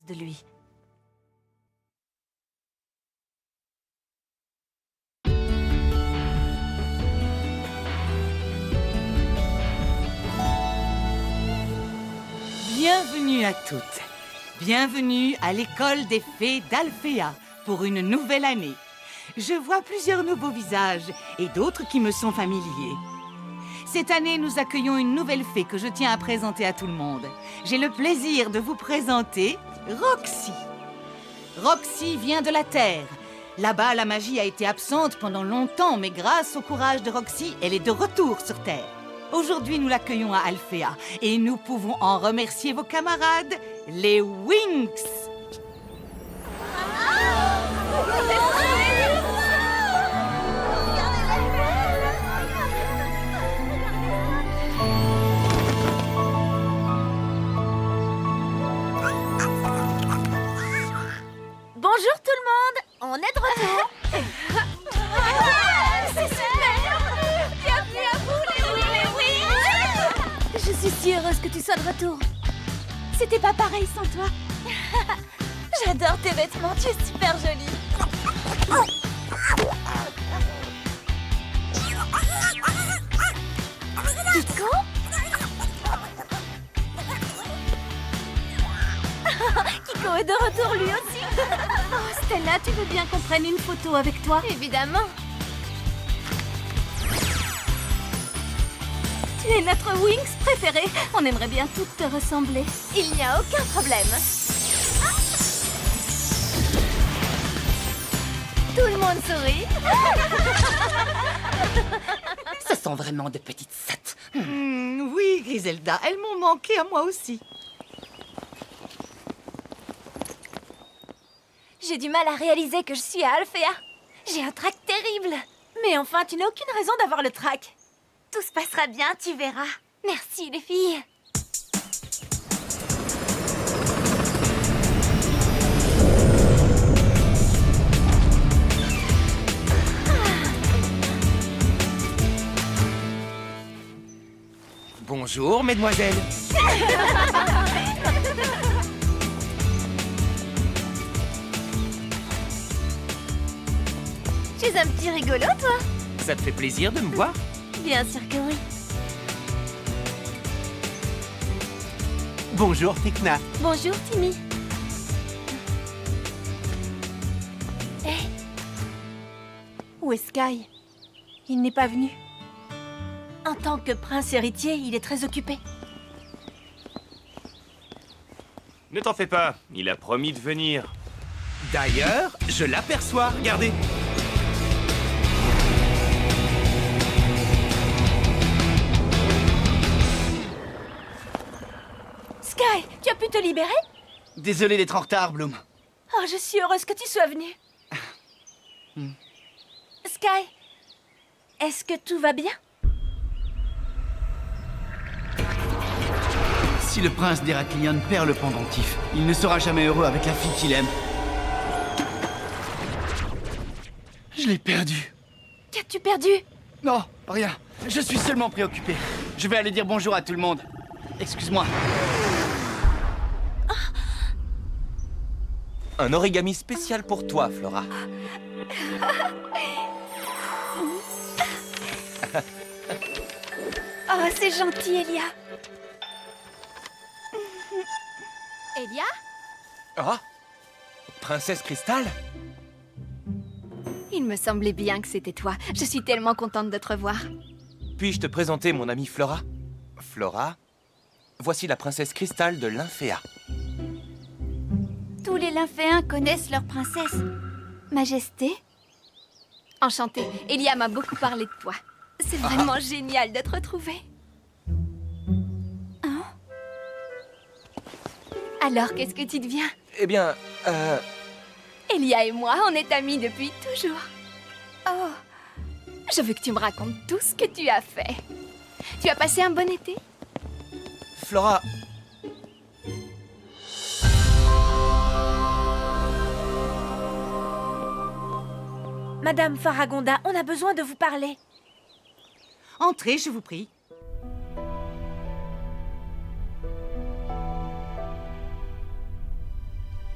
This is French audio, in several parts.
de lui. Bienvenue à toutes. Bienvenue à l'école des fées d'Alfea pour une nouvelle année. Je vois plusieurs nouveaux visages et d'autres qui me sont familiers. Cette année, nous accueillons une nouvelle fée que je tiens à présenter à tout le monde. J'ai le plaisir de vous présenter Roxy. Roxy vient de la Terre. Là-bas, la magie a été absente pendant longtemps, mais grâce au courage de Roxy, elle est de retour sur Terre. Aujourd'hui, nous l'accueillons à Alfea et nous pouvons en remercier vos camarades, les Winx. Bonjour tout le monde, on est de retour. C'est super. Bienvenue à vous les Winx. Je suis si heureuse que tu sois de retour. C'était pas pareil sans toi. J'adore tes vêtements, tu es super jolie. Kiko? Kiko est de retour lui aussi. Oh Stella, tu veux bien qu'on prenne une photo avec toi? Évidemment. Tu es notre Winx préférée. On aimerait bien toutes te ressembler. Il n'y a aucun problème. Tout le monde sourit. Ce sont vraiment de petites sattes. Oui, Griselda, elles m'ont manqué à moi aussi. J'ai du mal à réaliser que je suis à Alfea. J'ai un trac terrible. Mais enfin, tu n'as aucune raison d'avoir le trac. Tout se passera bien, tu verras. Merci, les filles. Bonjour, mesdemoiselles. Tu es un petit rigolo, toi? Ça te fait plaisir de me voir? Bien sûr que oui. Bonjour, Tekna. Bonjour, Timmy. Hé, où est Sky? Il n'est pas venu. En tant que prince héritier, il est très occupé. Ne t'en fais pas, il a promis de venir. D'ailleurs, je l'aperçois, regardez. Sky, tu as pu te libérer? Désolé d'être en retard, Bloom. Oh, je suis heureuse que tu sois venu. Sky, est-ce que tout va bien? Si le prince d'Héraklion perd le pendentif, il ne sera jamais heureux avec la fille qu'il aime. Je l'ai perdu. Qu'as-tu perdu? Non, rien. Je suis seulement préoccupé. Je vais aller dire bonjour à tout le monde. Excuse-moi. Un origami spécial pour toi, Flora. Oh, c'est gentil, Elia. Elia? Ah, Princesse Cristal? Il me semblait bien que c'était toi. Je suis tellement contente de te revoir. Puis-je te présenter mon amie Flora? Flora, voici la princesse Cristal de Lynféa. Tous les lymphéens connaissent leur princesse. Majesté? Enchantée. Elia m'a beaucoup parlé de toi. C'est vraiment génial de te retrouver. Hein? Alors, qu'est-ce que tu deviens? Eh bien, Elia et moi, on est amis depuis toujours. Oh, je veux que tu me racontes tout ce que tu as fait. Tu as passé un bon été? Flora... Madame Faragonda, on a besoin de vous parler. Entrez, je vous prie.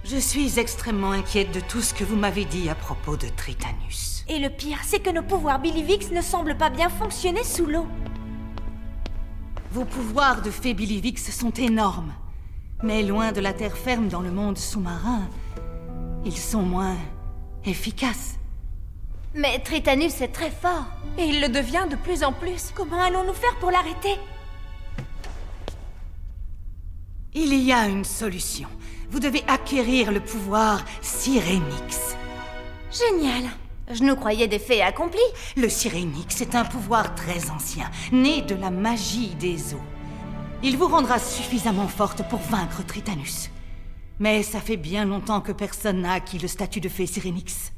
Je suis extrêmement inquiète de tout ce que vous m'avez dit à propos de Tritanus. Et le pire, c'est que nos pouvoirs Billivix ne semblent pas bien fonctionner sous l'eau. Vos pouvoirs de fée Billivix sont énormes. Mais loin de la terre ferme dans le monde sous-marin, ils sont moins efficaces. Mais Tritanus est très fort. Et il le devient de plus en plus. Comment allons-nous faire pour l'arrêter? Il y a une solution. Vous devez acquérir le pouvoir Sirénix. Génial. Je nous croyais des fées accomplies. Le Sirénix est un pouvoir très ancien, né de la magie des eaux. Il vous rendra suffisamment forte pour vaincre Tritanus. Mais ça fait bien longtemps que personne n'a acquis le statut de fée Sirénix.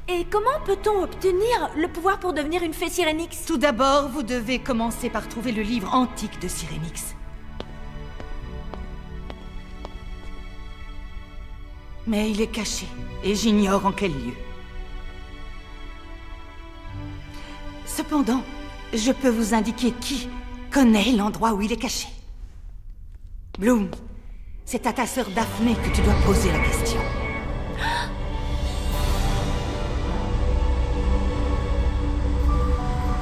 Et comment peut-on obtenir le pouvoir pour devenir une fée Sirénix? Tout d'abord, vous devez commencer par trouver le livre antique de Sirénix. Mais il est caché, et j'ignore en quel lieu. Cependant, je peux vous indiquer qui connaît l'endroit où il est caché. Bloom, c'est à ta sœur Daphné que tu dois poser la question.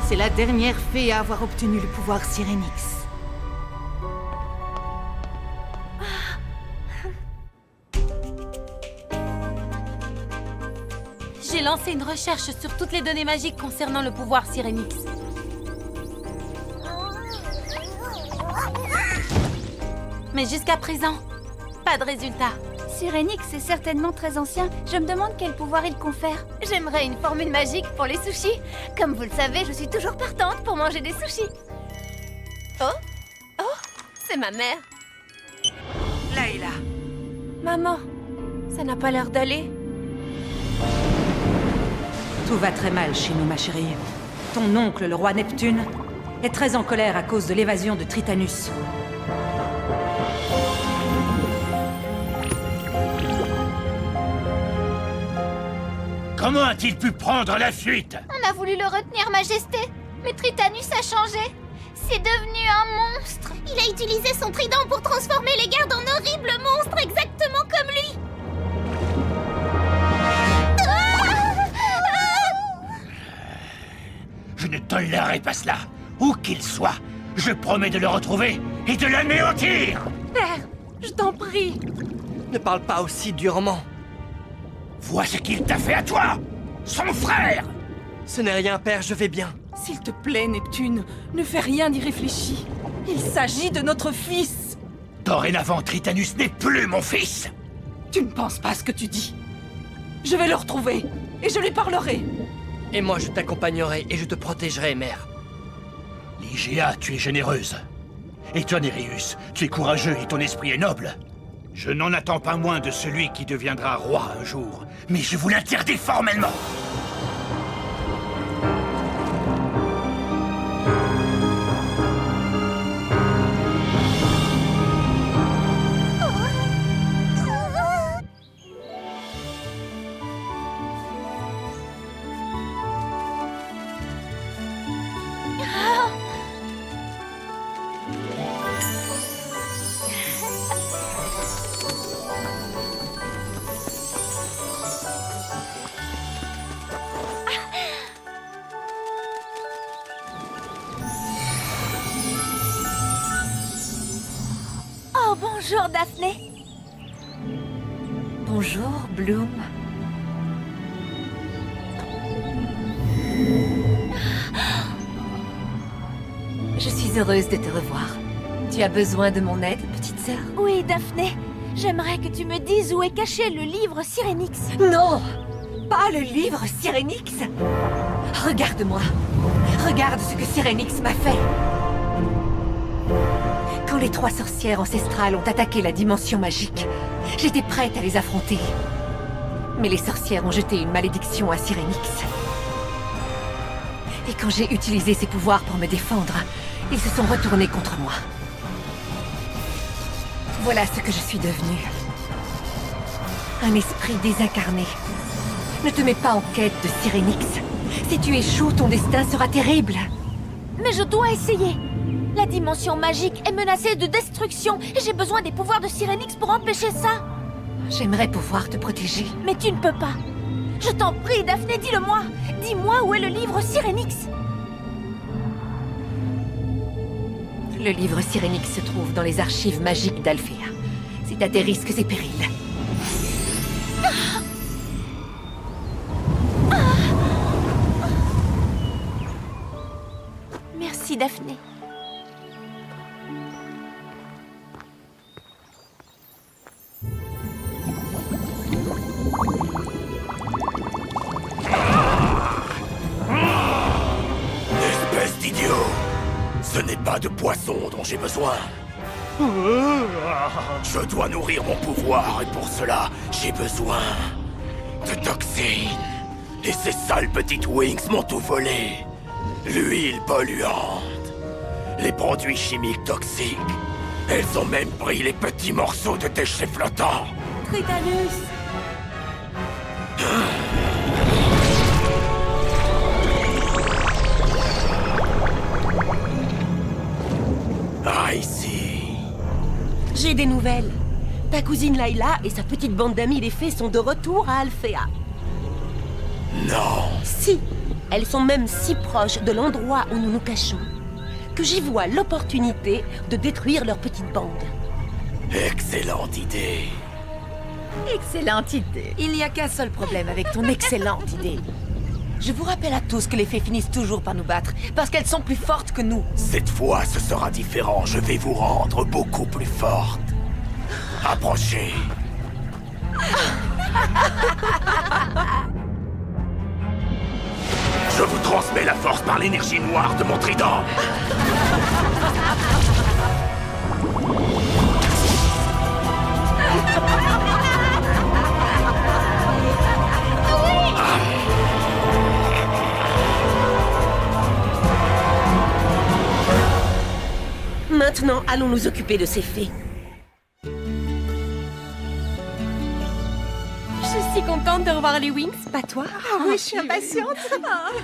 C'est la dernière fée à avoir obtenu le pouvoir Sirénix. J'ai lancé une recherche sur toutes les données magiques concernant le pouvoir Sirénix. Mais jusqu'à présent, pas de résultat. Sirénix est certainement très ancien. Je me demande quel pouvoir il confère. J'aimerais une formule magique pour les sushis. Comme vous le savez, je suis toujours partante pour manger des sushis. Oh, c'est ma mère. Layla. Maman, ça n'a pas l'air d'aller. Tout va très mal chez nous, ma chérie. Ton oncle, le roi Neptune, est très en colère à cause de l'évasion de Tritanus. Comment a-t-il pu prendre la fuite? On a voulu le retenir, Majesté. Mais Tritanus a changé. C'est devenu un monstre. Il a utilisé son trident pour transformer les gardes en horribles monstres, exactement comme lui. Je ne tolérerai pas cela. Où qu'il soit, je promets de le retrouver et de l'anéantir. Père, je t'en prie. Ne parle pas aussi durement. Vois ce qu'il t'a fait à toi, son frère. Ce n'est rien, père, je vais bien. S'il te plaît, Neptune, ne fais rien d'irréfléchi. Il s'agit de notre fils. Dorénavant, Tritanus n'est plus mon fils. Tu ne penses pas ce que tu dis. Je vais le retrouver, et je lui parlerai. Et moi, je t'accompagnerai et je te protégerai, mère. Ligia, tu es généreuse. Et toi, Nereus, tu es courageux et ton esprit est noble. Je n'en attends pas moins de celui qui deviendra roi un jour. Mais je vous l'interdis formellement. Bonjour, Daphné. Bonjour, Bloom. Je suis heureuse de te revoir. Tu as besoin de mon aide, petite sœur? Oui, Daphné. J'aimerais que tu me dises où est caché le livre Sirénix. Non! Pas le livre Sirénix! Regarde-moi. Regarde ce que Sirénix m'a fait. Quand les 3 sorcières ancestrales ont attaqué la dimension magique, j'étais prête à les affronter. Mais les sorcières ont jeté une malédiction à Sirénix. Et quand j'ai utilisé ses pouvoirs pour me défendre, ils se sont retournés contre moi. Voilà ce que je suis devenue. Un esprit désincarné. Ne te mets pas en quête de Sirénix. Si tu échoues, ton destin sera terrible. Mais je dois essayer. La dimension magique est menacée de destruction et j'ai besoin des pouvoirs de Sirénix pour empêcher ça. J'aimerais pouvoir te protéger. Mais tu ne peux pas. Je t'en prie, Daphné, dis-le-moi. Dis-moi où est le livre Sirénix. Le livre Sirénix se trouve dans les archives magiques d'Alfea. C'est à tes risques et périls. Merci, Daphné. Espèce d'idiot! Ce n'est pas de poisson dont j'ai besoin. Je dois nourrir mon pouvoir et pour cela, j'ai besoin de toxines. Et ces sales petites Wings m'ont tout volé. L'huile polluante, les produits chimiques toxiques. Elles ont même pris les petits morceaux de déchets flottants. Tritanus. Ah, ici. J'ai des nouvelles. Ta cousine Layla et sa petite bande d'amis les fées sont de retour à Alfea. Non. Si. Elles sont même si proches de l'endroit où nous nous cachons que j'y vois l'opportunité de détruire leur petite bande. Excellente idée. Excellente idée. Il n'y a qu'un seul problème avec ton excellente idée. Je vous rappelle à tous que les fées finissent toujours par nous battre, parce qu'elles sont plus fortes que nous. Cette fois, ce sera différent. Je vais vous rendre beaucoup plus forte. Approchez. Je vous transmets la force par l'énergie noire de mon trident. Maintenant, allons nous occuper de ces fées. Je suis contente de revoir les Wings, pas toi? Ah oui, je suis impatiente.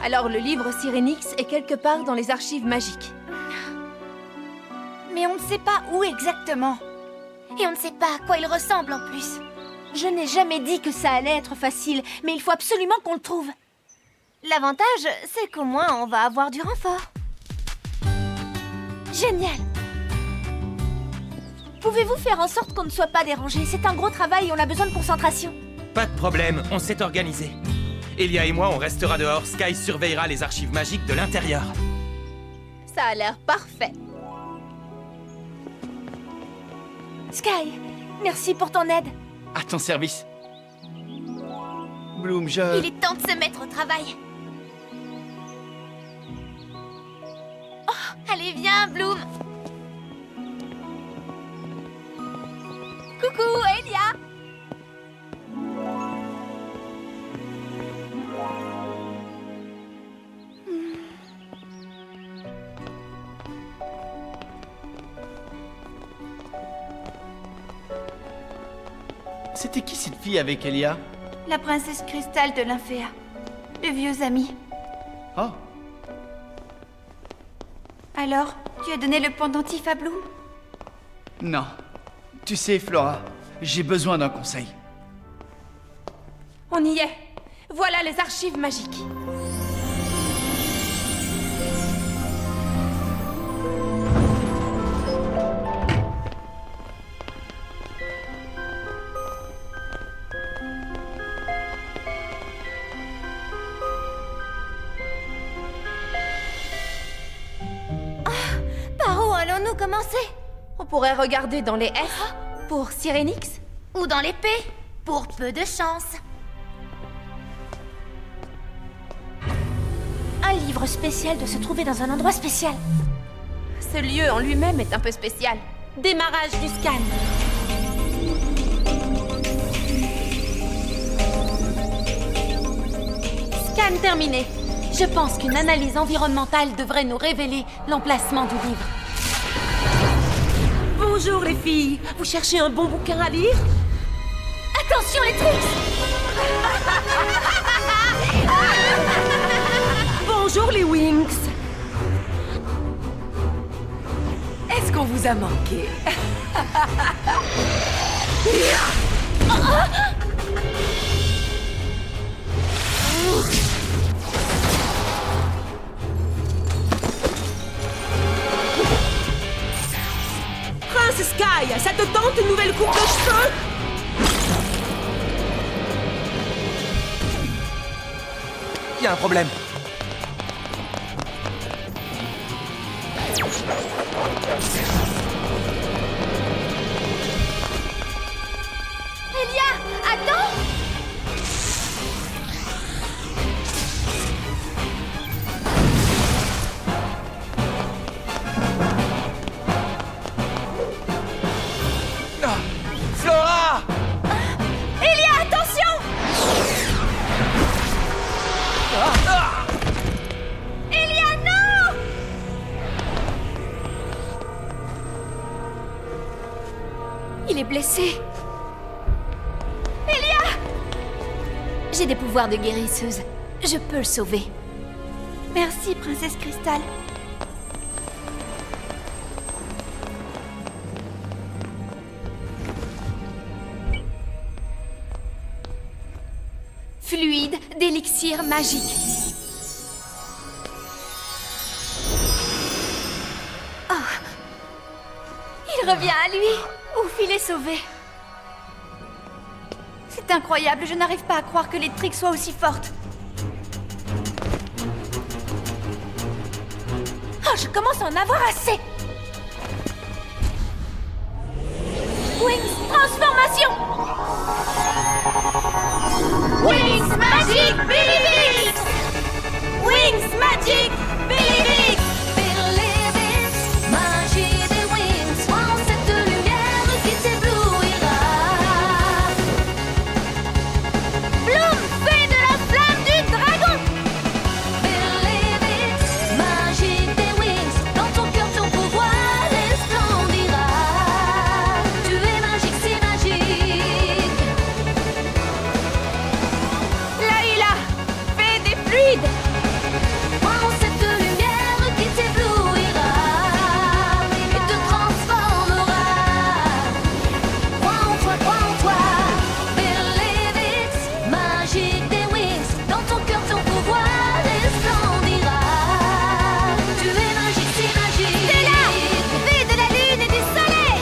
Alors, le livre Sirénix est quelque part dans les archives magiques. Mais on ne sait pas où exactement. Et on ne sait pas à quoi il ressemble en plus. Je n'ai jamais dit que ça allait être facile, mais il faut absolument qu'on le trouve. L'avantage, c'est qu'au moins on va avoir du renfort. Génial! Pouvez-vous faire en sorte qu'on ne soit pas dérangé? C'est un gros travail et on a besoin de concentration. Pas de problème, on s'est organisé. Elia et moi, on restera dehors. Sky surveillera les archives magiques de l'intérieur. Ça a l'air parfait. Sky, merci pour ton aide. À ton service. Bloom, Il est temps de se mettre au travail. Oh, allez, viens, Bloom. Coucou, Elia. C'était qui cette fille avec Elia? La princesse Cristal de l'Infea. De vieux amis. Oh. Alors, tu as donné le pendentif à Bloom? Non. Tu sais, Flora, j'ai besoin d'un conseil. On y est. Voilà les archives magiques. Par où allons-nous commencer? On pourrait regarder dans les F pour Sirénix. Ou dans l'épée, pour peu de chance. Un livre spécial doit se trouver dans un endroit spécial. Ce lieu en lui-même est un peu spécial. Démarrage du scan. Scan terminé. Je pense qu'une analyse environnementale devrait nous révéler l'emplacement du livre. Bonjour les filles. Vous cherchez un bon bouquin à lire? Attention les trucs. Bonjour les Wings. Est-ce qu'on vous a manqué? Prince Sky, ça te tente une nouvelle coupe de cheveux? Il y a un problème. Elia, attends! Ah, Flora! Elia, attention! Elia, non! Il est blessé. Elia! J'ai des pouvoirs de guérisseuse. Je peux le sauver. Merci, princesse Cristal. Fluide d'élixir magique. Oh. Il revient à lui. Ouf, il est sauvé. C'est incroyable, je n'arrive pas à croire que les tricks soient aussi fortes. Oh, je commence à en avoir assez. Wings, transformation! Wings Magic Billivix! Wings Magic Billivix! Billivix, magie des Wings, prends cette lumière qui t'éblouira. Bloom, fée de la flamme du dragon! Billivix, magie des Wings, dans ton cœur ton pouvoir resplendira. Tu es magique, c'est magique. Laïla, fée des fluides. Prends cette lumière qui t'éblouira et te transformera. Crois en toi, crois en toi. Believe it, magique des Wings. Dans ton cœur, ton pouvoir resplendira. Tu es magique, c'est magique. T'es là, fée de la lune et du soleil.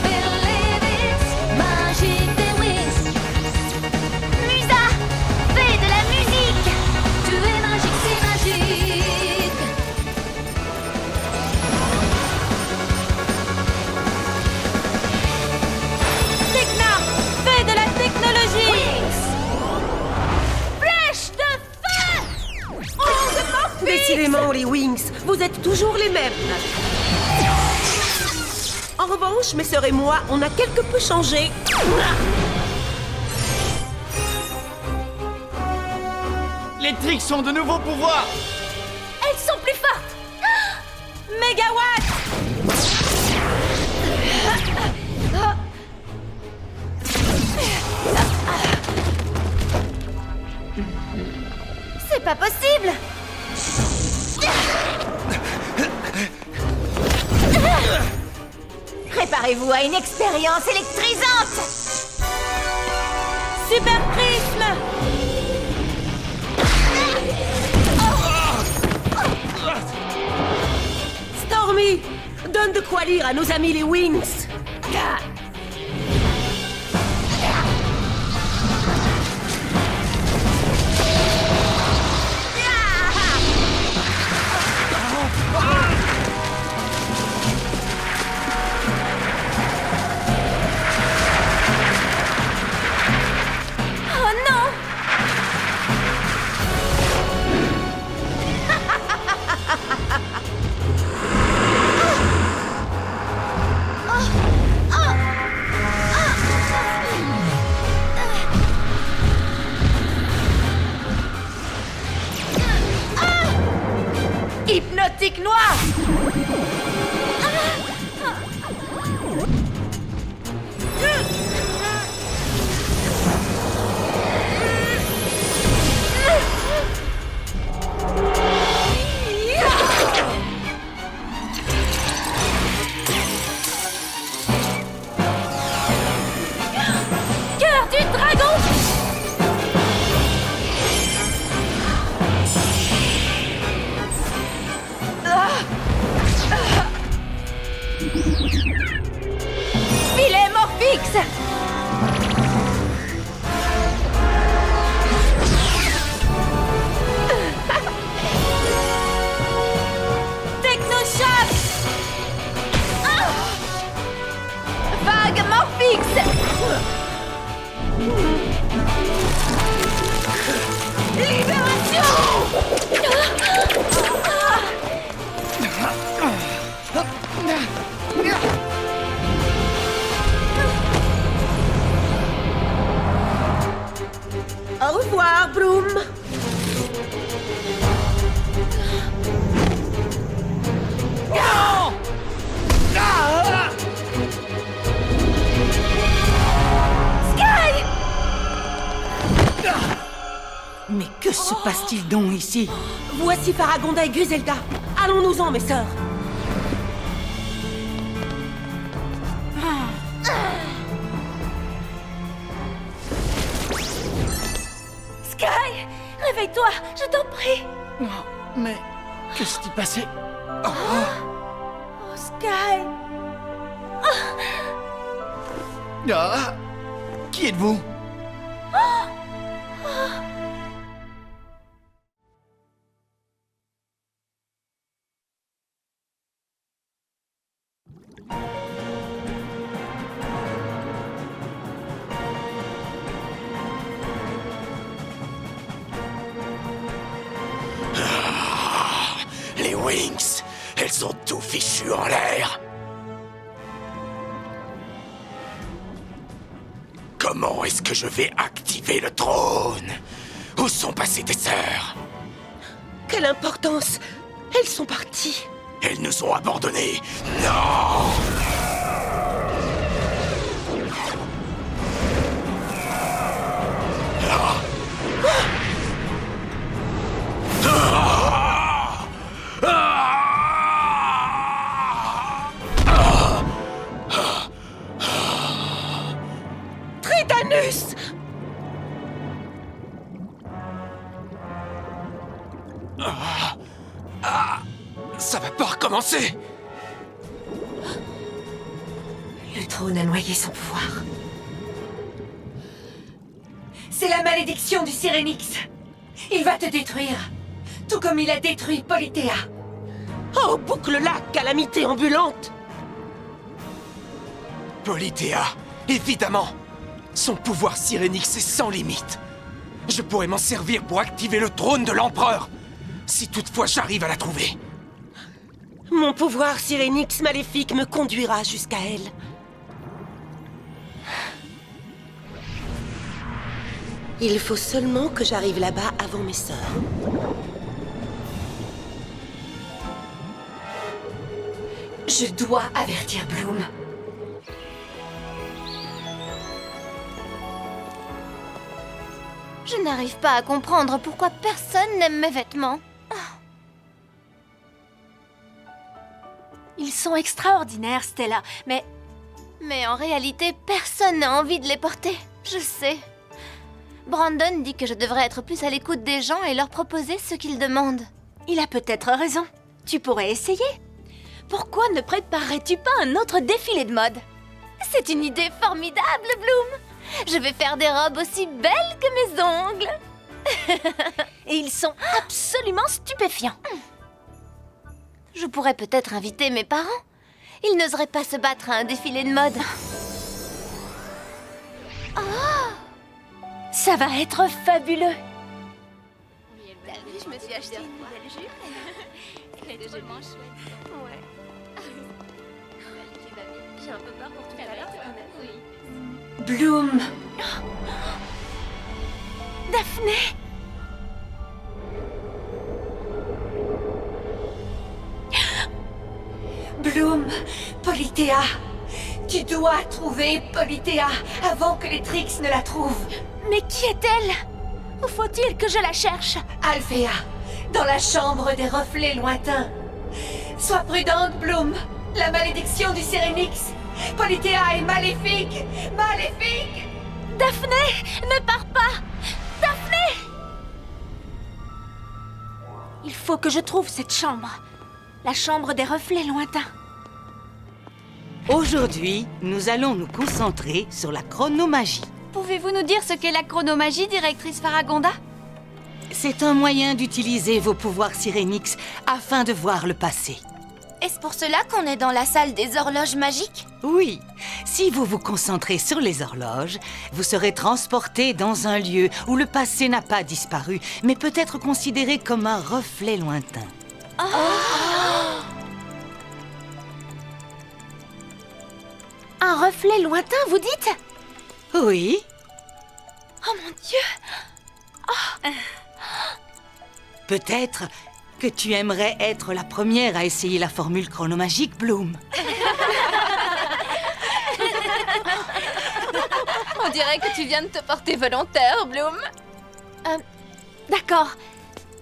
Believe it, magique des Wings. Musa, fée de la musique. Tu es magique, c'est magique. Techna, fée de la technologie. Wings. Flèche de feu. Onde morphine. Décidément, les Wings, vous êtes toujours les mêmes. En revanche, mes sœurs et moi, on a quelque peu changé. Les tricks sont de nouveaux pouvoirs. Elles sont plus fortes. Mégawatt. C'est pas possible. Préparez-vous à une expérience électrisante. Super prisme. Stormy, donne de quoi lire à nos amis les Wings. Oh non. Technochoc! Vague Morphix! Au revoir, Bloom. Mais que se passe-t-il donc ici? Voici Faragonda et Griselda. Allons-nous-en, mes sœurs. Sky! Réveille-toi, je t'en prie! Oh, mais que s'est-il passé? Oh, Sky! Ah, qui êtes-vous? Les Wings, elles ont tout fichu en l'air. Comment est-ce que je vais activer le trône? Où sont passées tes sœurs? Quelle importance! Elles sont parties. Elles nous ont abandonnés. Non! Tritanus! Ça va pas recommencer! Le trône a noyé son pouvoir. C'est la malédiction du Syrénix. Il va te détruire. Tout comme il a détruit Polithéa. Oh, boucle-la, calamité ambulante! Polithéa, évidemment! Son pouvoir Syrénix est sans limite. Je pourrais m'en servir pour activer le trône de l'empereur, si toutefois j'arrive à la trouver. Mon pouvoir Syrénix maléfique me conduira jusqu'à elle. Il faut seulement que j'arrive là-bas avant mes sœurs. Je dois avertir Bloom. Je n'arrive pas à comprendre pourquoi personne n'aime mes vêtements. Ils sont extraordinaires, Stella, mais en réalité, personne n'a envie de les porter. Je sais. Brandon dit que je devrais être plus à l'écoute des gens et leur proposer ce qu'ils demandent. il a peut-être raison. Tu pourrais essayer. Pourquoi ne préparerais-tu pas un autre défilé de mode? C'est une idée formidable, Bloom. Je vais faire des robes aussi belles que mes ongles. Et ils sont absolument stupéfiants. Je pourrais peut-être inviter mes parents. Ils n'oseraient pas se battre à un défilé de mode. Ça va être fabuleux. T'as vu, je me suis acheté une nouvelle jupe. Elle est tellement chouette. Ouais. J'ai un peu peur pour tout à l'heure, quand même. Oui. Bloom. Daphné. Bloom, Polithéa. Tu dois trouver Polithéa avant que les Trix ne la trouvent. Mais qui est-elle? Où faut-il que je la cherche? Alphéa, dans la chambre des reflets lointains. Sois prudente, Bloom. La malédiction du Syrénix. Polithéa est maléfique. Maléfique! Daphné, ne pars pas! Daphné! Il faut que je trouve cette chambre. La chambre des reflets lointains. Aujourd'hui, nous allons nous concentrer sur la chronomagie. Pouvez-vous nous dire ce qu'est la chronomagie, directrice Faragonda? C'est un moyen d'utiliser vos pouvoirs Sirénix afin de voir le passé. Est-ce pour cela qu'on est dans la salle des horloges magiques? Oui, si vous vous concentrez sur les horloges, vous serez transporté dans un lieu où le passé n'a pas disparu, mais peut être considéré comme un reflet lointain. Un reflet lointain, vous dites? Oui. Oh mon Dieu! Peut-être que tu aimerais être la première à essayer la formule chronomagique, Bloom. On dirait que tu viens de te porter volontaire, Bloom. D'accord.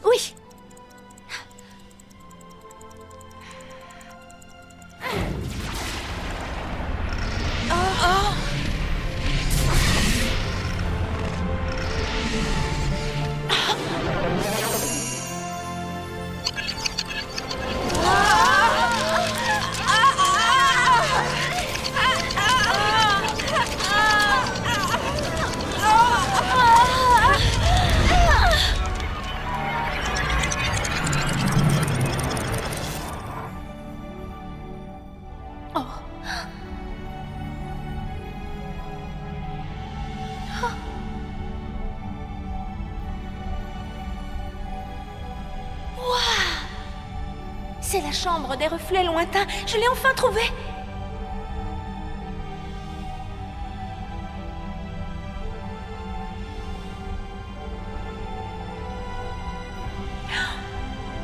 Oui. C'est la chambre des reflets lointains. Je l'ai enfin trouvée.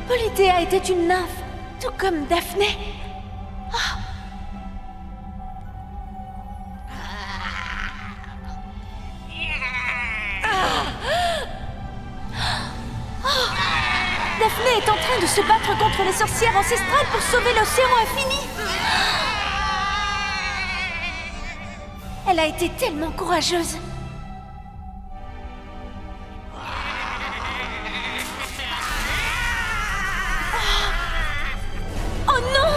Polithéa était une nymphe, tout comme Daphné. Daphné est en train de se battre contre les sorcières ancestrales pour sauver l'océan infini. Elle a été tellement courageuse. Oh non!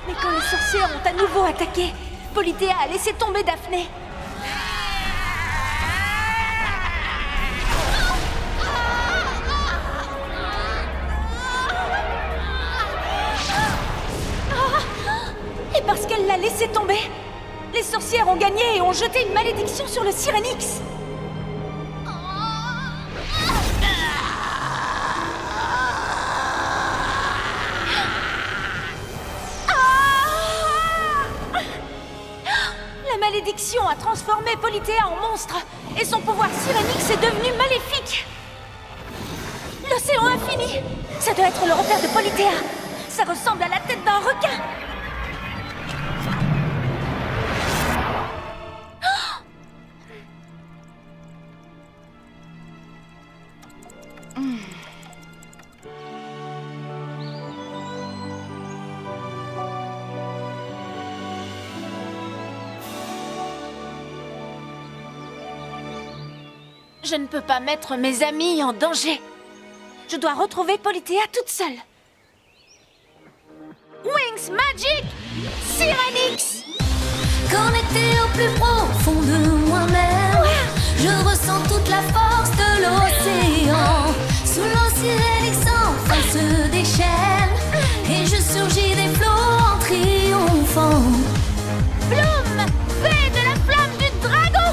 Mais quand les sorcières ont à nouveau attaqué, Polithéa a laissé tomber Daphné. Et parce qu'elle l'a laissé tomber, les sorcières ont gagné et ont jeté une malédiction sur le Sirénix. La malédiction a transformé Polithéa en monstre et son pouvoir Sirénix est devenu maléfique. L'océan infini, ça doit être le repère de Polithéa. Ça ressemble à la tête d'un requin. Je ne peux pas mettre mes amis en danger. Je dois retrouver Polithéa toute seule. Wings Magic Sirénix! Connecté au plus profond de moi-même, je ressens toute la force de l'océan. Sous l'eau Sirénix enfin se déchaîne, et je surgis des flots en triomphant. Bloom, fée de la flamme du dragon!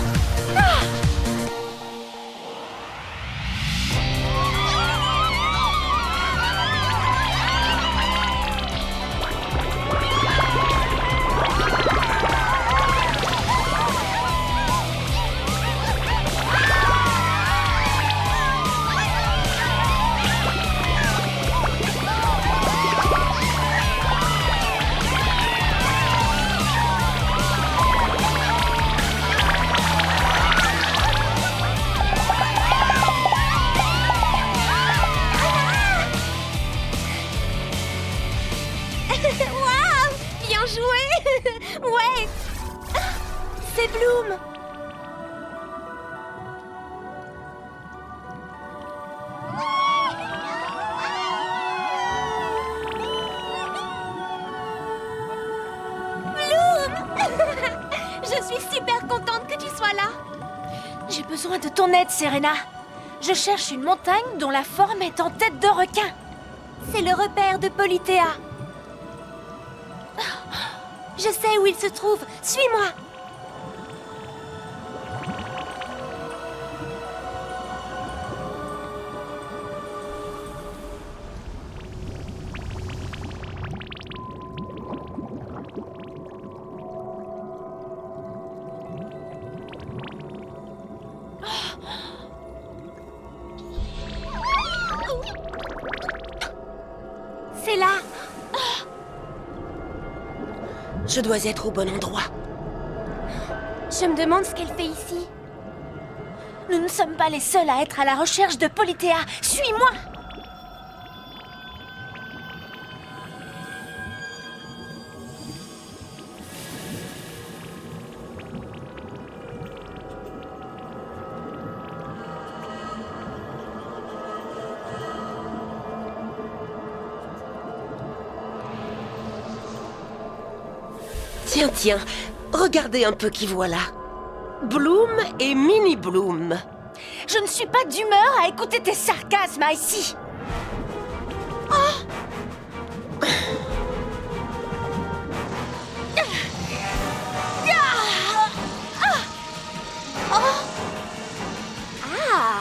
Waouh! Bien joué! Ouais! C'est Bloom! J'ai besoin de ton aide, Serena. Je cherche une montagne dont la forme est en tête de requin. C'est le repère de Polithéa. Je sais où il se trouve. Suis-moi. C'est là. Je dois être au bon endroit. Je me demande ce qu'elle fait ici. Nous ne sommes pas les seuls à être à la recherche de Polithéa. Suis-moi! Tiens, tiens, regardez un peu qui voilà. Bloom et Mini Bloom. Je ne suis pas d'humeur à écouter tes sarcasmes, Icy.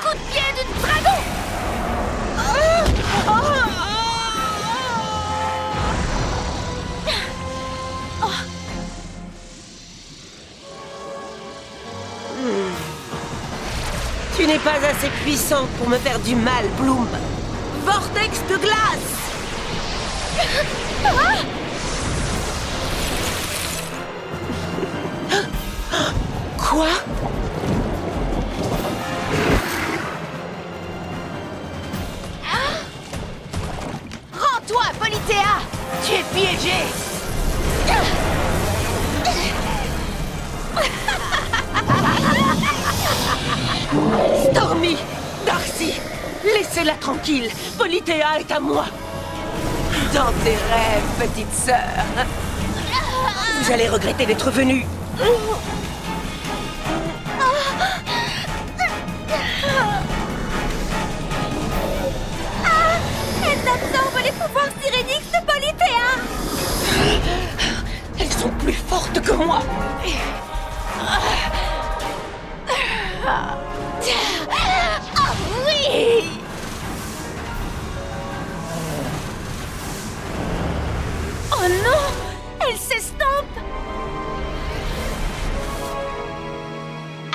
Coup de pied du dragon. Tu n'es pas assez puissant pour me faire du mal, Bloom. Vortex de glace! Quoi? Rends-toi, Polithéa! Tu es piégé! Stormy! Darcy! Laissez-la tranquille! Polithéa est à moi! Dans tes rêves, petite sœur! Vous allez regretter d'être venue! Elle absorbe les pouvoirs Sirénix de Polithéa. Elles sont plus fortes que moi! Oui! Oh non! Elle s'estompe!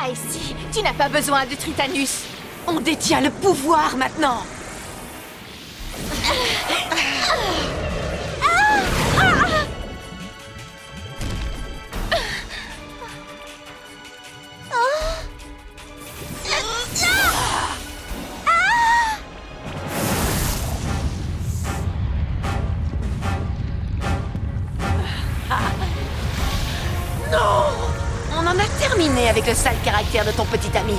Icy, tu n'as pas besoin de Tritanus. On détient le pouvoir maintenant. On en a terminé avec le sale caractère de ton petit ami.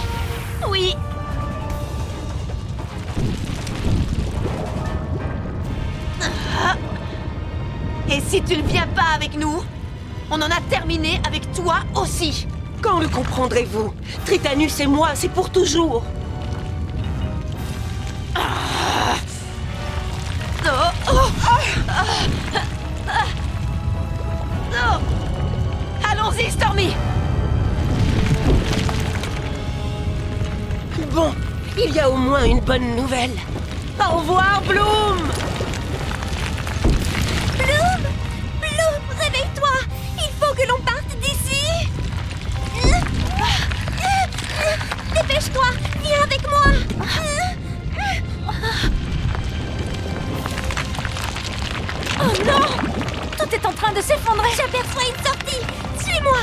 Oui. Et si tu ne viens pas avec nous, on en a terminé avec toi aussi. Quand le comprendrez-vous? Tritanus et moi, c'est pour toujours! Allons-y, Stormy! Bon, il y a au moins une bonne nouvelle. Au revoir, Bloom! Bloom! Bloom, réveille-toi! Il faut que l'on parte d'ici! Dépêche-toi! Viens avec moi! Oh non! Tout est en train de s'effondrer! J'aperçois une sortie! Suis-moi!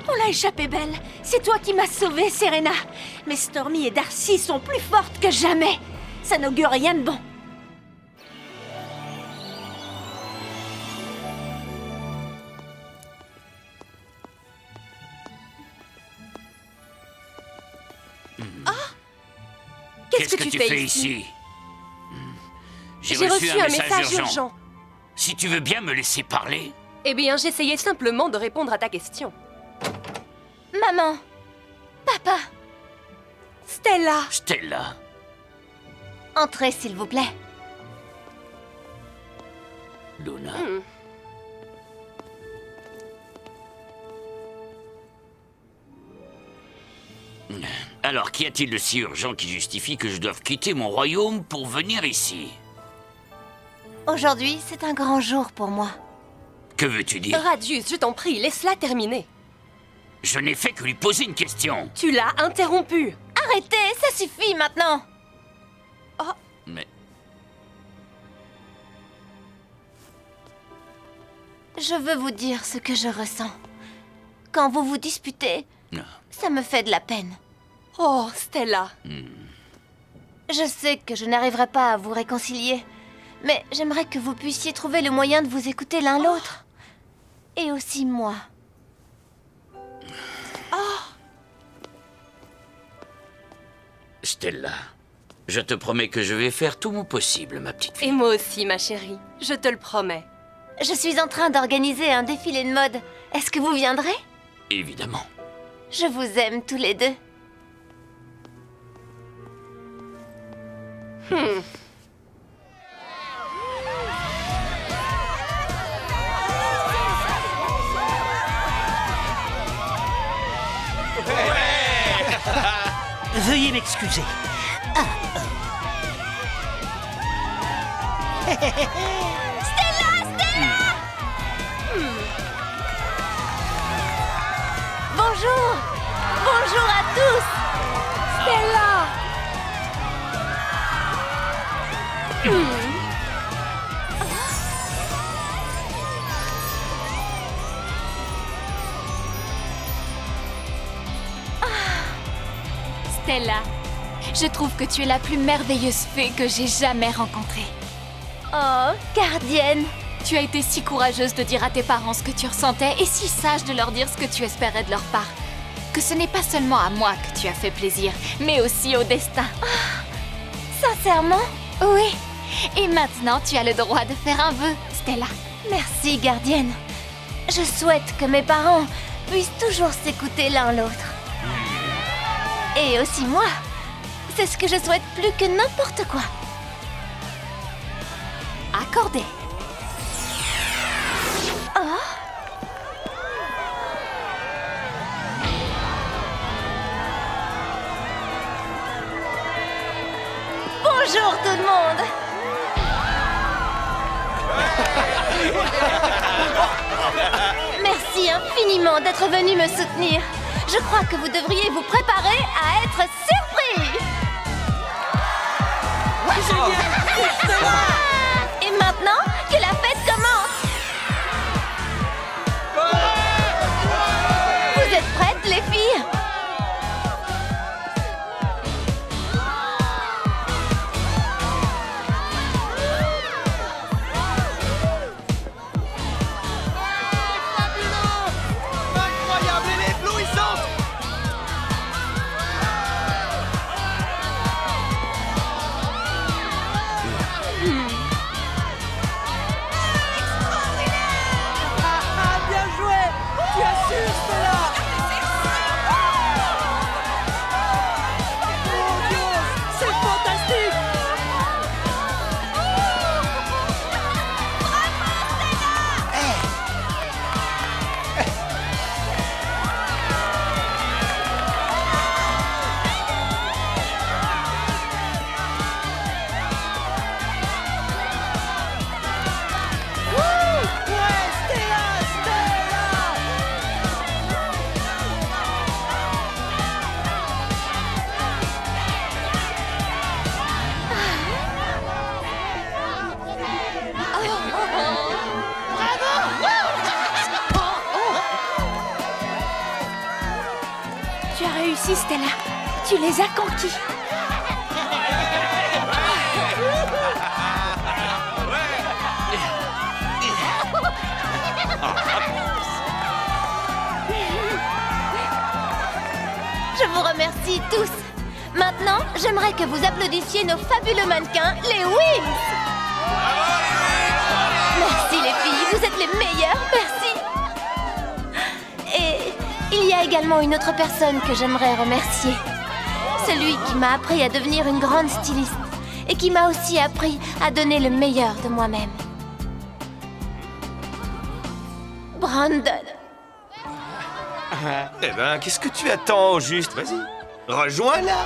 On l'a échappé belle! C'est toi qui m'as sauvée, Serena! Mais Stormy et Darcy sont plus fortes que jamais! Ça n'augure rien de bon! Qu'est-ce que tu fais ici? J'ai reçu un message urgent. Si tu veux bien me laisser parler. Eh bien, j'essayais simplement de répondre à ta question. Maman. Papa. Stella. Stella. Entrez, s'il vous plaît. Luna. Alors, qu'y a-t-il de si urgent qui justifie que je doive quitter mon royaume pour venir ici? Aujourd'hui, c'est un grand jour pour moi. Que veux-tu dire? Radius, je t'en prie, laisse-la terminer. Je n'ai fait que lui poser une question. Tu l'as interrompu. Arrêtez, ça suffit maintenant. Oh. Mais... Je veux vous dire ce que je ressens. Quand vous vous disputez, non. Ça me fait de la peine. Oh, Stella. Je sais que je n'arriverai pas à vous réconcilier, mais j'aimerais que vous puissiez trouver le moyen de vous écouter l'un l'autre. Et aussi moi. Stella, je te promets que je vais faire tout mon possible, ma petite fille. Et moi aussi, ma chérie. Je te le promets. Je suis en train d'organiser un défilé de mode. Est-ce que vous viendrez? Évidemment. Je vous aime tous les deux. Veuillez m'excuser. Bonjour! Bonjour à tous! Stella! Stella, je trouve que tu es la plus merveilleuse fée que j'ai jamais rencontrée. Oh, gardienne! Tu as été si courageuse de dire à tes parents ce que tu ressentais et si sage de leur dire ce que tu espérais de leur part. Que ce n'est pas seulement à moi que tu as fait plaisir, mais aussi au destin. Sincèrement? Oui. Et maintenant, tu as le droit de faire un vœu, Stella. Merci, gardienne. Je souhaite que mes parents puissent toujours s'écouter l'un l'autre. Et aussi moi. C'est ce que je souhaite plus que n'importe quoi. Accordé. Bonjour tout le monde! Merci infiniment d'être venu me soutenir. Je crois que vous devriez vous préparer à être surpris. Et maintenant, que la fête commence. Vous êtes prêtes, les filles? Tu as réussi, Stella. Tu les as conquis. Je vous remercie tous. Maintenant, j'aimerais que vous applaudissiez nos fabuleux mannequins, les Wings. Merci. Merci les filles, vous êtes les meilleures, merci. Et il y a également une autre personne que j'aimerais remercier. Celui qui m'a appris à devenir une grande styliste et qui m'a aussi appris à donner le meilleur de moi-même. Brandon. Eh ben, qu'est-ce que tu attends au juste? Vas-y, rejoins-la.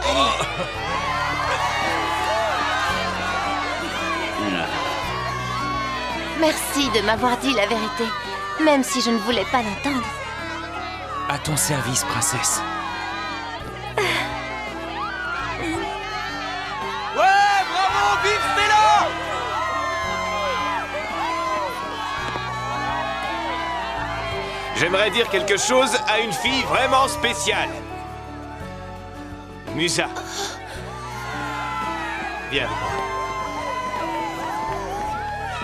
Merci de m'avoir dit la vérité, même si je ne voulais pas l'entendre. À ton service, princesse. Ouais, bravo, vive Stella! J'aimerais dire quelque chose à une fille vraiment spéciale. Musa. Viens.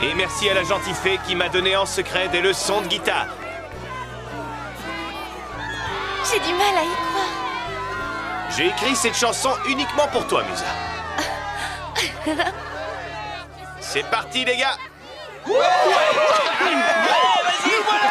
Et merci à la gentille fée qui m'a donné en secret des leçons de guitare. J'ai du mal à y croire. J'ai écrit cette chanson uniquement pour toi, Musa. C'est parti, les gars. Ouais, vas-y, voilà.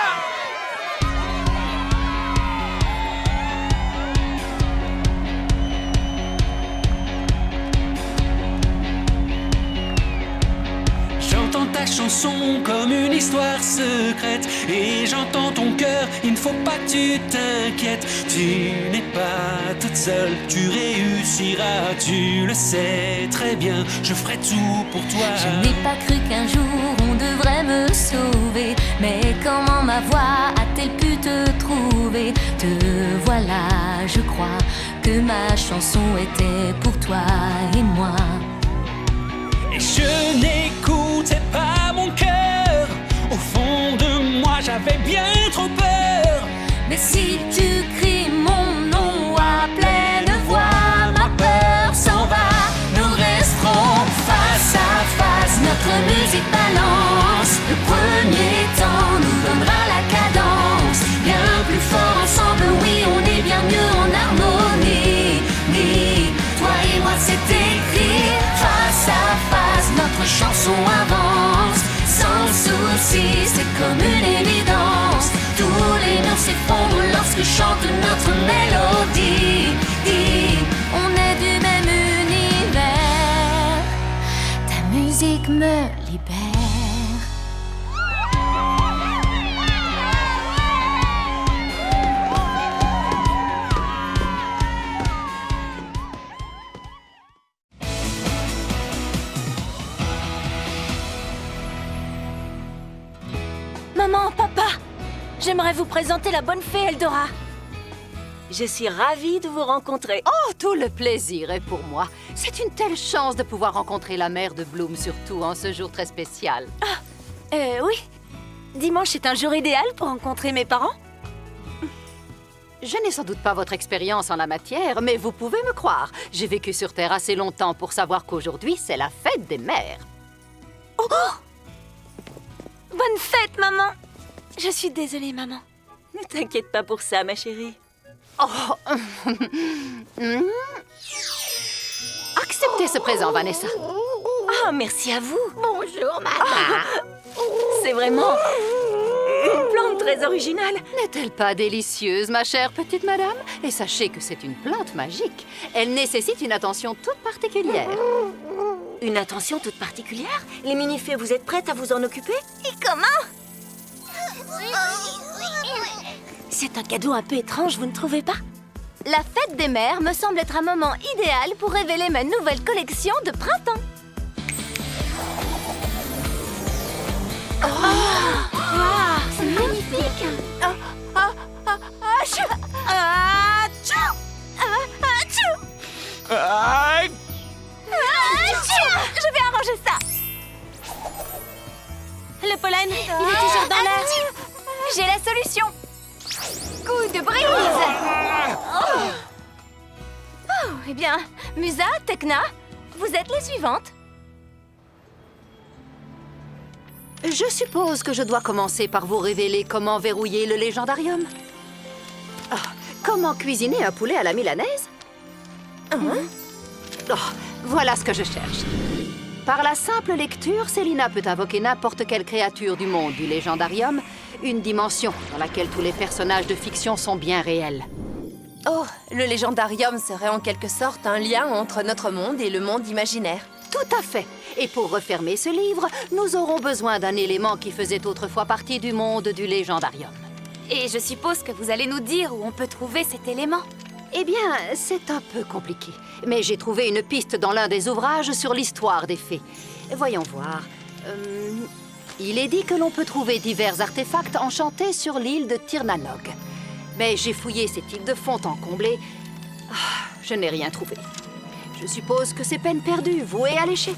J'entends ta chanson comme une histoire secrète et j'entends ton cœur, il ne faut pas que tu t'inquiètes. Tu n'es pas toute seule, tu réussiras, tu le sais très bien, je ferai tout pour toi. Je n'ai pas cru qu'un jour on devrait me sauver, mais comment ma voix a-t-elle pu te trouver? Te voilà, je crois que ma chanson était pour toi et moi. Et je n'écoutais pas mon cœur. Au fond de moi, j'avais bien trop peur. Mais si tu cries mon nom à pleine voix, ma peur s'en va. Nous resterons face à face. Notre musique balance. Le premier temps nous donnera la cadence. Bien plus fort ensemble, oui, on est bien mieux en harmonie. Toi et moi, c'est écrit. Face à face, notre chanson avance. Sans souci, c'est comme une évidence. Tous les murs s'effondrent lorsque chante notre mélodie. On est du même univers. Ta musique me libère. Maman, papa, j'aimerais vous présenter la bonne fée Eldora. Je suis ravie de vous rencontrer. Oh, tout le plaisir est pour moi. C'est une telle chance de pouvoir rencontrer la mère de Bloom, surtout en ce jour très spécial. Oui. Dimanche est un jour idéal pour rencontrer mes parents. Je n'ai sans doute pas votre expérience en la matière, mais vous pouvez me croire. J'ai vécu sur Terre assez longtemps pour savoir qu'aujourd'hui, c'est la fête des mères. Oh! Bonne fête, maman! Je suis désolée, maman. Ne t'inquiète pas pour ça, ma chérie. Oh. Acceptez ce présent, Vanessa. Ah, merci à vous. Bonjour, maman. C'est vraiment une plante très originale. N'est-elle pas délicieuse, ma chère petite madame? Et sachez que c'est une plante magique. Elle nécessite une attention toute particulière. Une attention toute particulière? Les mini-fées, vous êtes prêtes à vous en occuper? Et comment? C'est un cadeau un peu étrange, vous ne trouvez pas? La fête des mères me semble être un moment idéal pour révéler ma nouvelle collection de printemps. C'est magnifique. Je vais arranger ça. Le pollen, il est toujours dans l'air. J'ai la solution. Coup de brise. Eh bien, Musa, Tekna, vous êtes les suivantes. Je suppose que je dois commencer par vous révéler comment verrouiller le légendarium. Oh, comment cuisiner un poulet à la milanaise? Oh, voilà ce que je cherche. Par la simple lecture, Célina peut invoquer n'importe quelle créature du monde du légendarium, une dimension dans laquelle tous les personnages de fiction sont bien réels. Oh, le légendarium serait en quelque sorte un lien entre notre monde et le monde imaginaire. Tout à fait. Et pour refermer ce livre, nous aurons besoin d'un élément qui faisait autrefois partie du monde du légendarium. Et je suppose que vous allez nous dire où on peut trouver cet élément. Eh bien, c'est un peu compliqué. Mais j'ai trouvé une piste dans l'un des ouvrages sur l'histoire des fées. Voyons voir. Il est dit que l'on peut trouver divers artefacts enchantés sur l'île de Tirnanog. Mais j'ai fouillé cette île de fond en comblé. Je n'ai rien trouvé. Je suppose que c'est peine perdue, vouée à l'échec.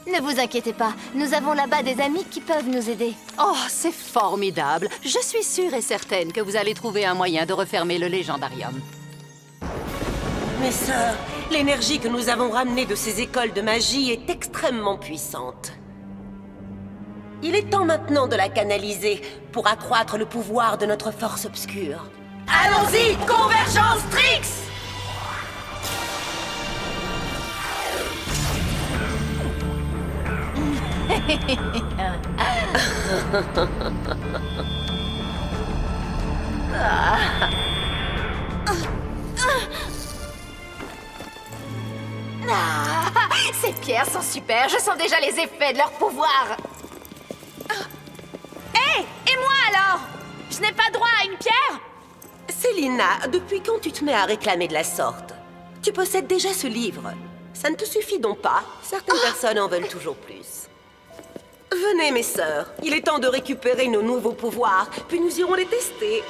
Ne vous inquiétez pas, nous avons là-bas des amis qui peuvent nous aider. Oh, c'est formidable. Je suis sûre et certaine que vous allez trouver un moyen de refermer le légendarium. Mes sœurs, l'énergie que nous avons ramenée de ces écoles de magie est extrêmement puissante. Il est temps maintenant de la canaliser pour accroître le pouvoir de notre force obscure. Allons-y, Convergence Trix! Ces pierres sont super, je sens déjà les effets de leur pouvoir. Hé, et moi alors? Je n'ai pas droit à une pierre? Célina, depuis quand tu te mets à réclamer de la sorte? Tu possèdes déjà ce livre. Ça ne te suffit donc pas? Certaines personnes en veulent toujours plus. Venez, mes sœurs. Il est temps de récupérer nos nouveaux pouvoirs, puis nous irons les tester.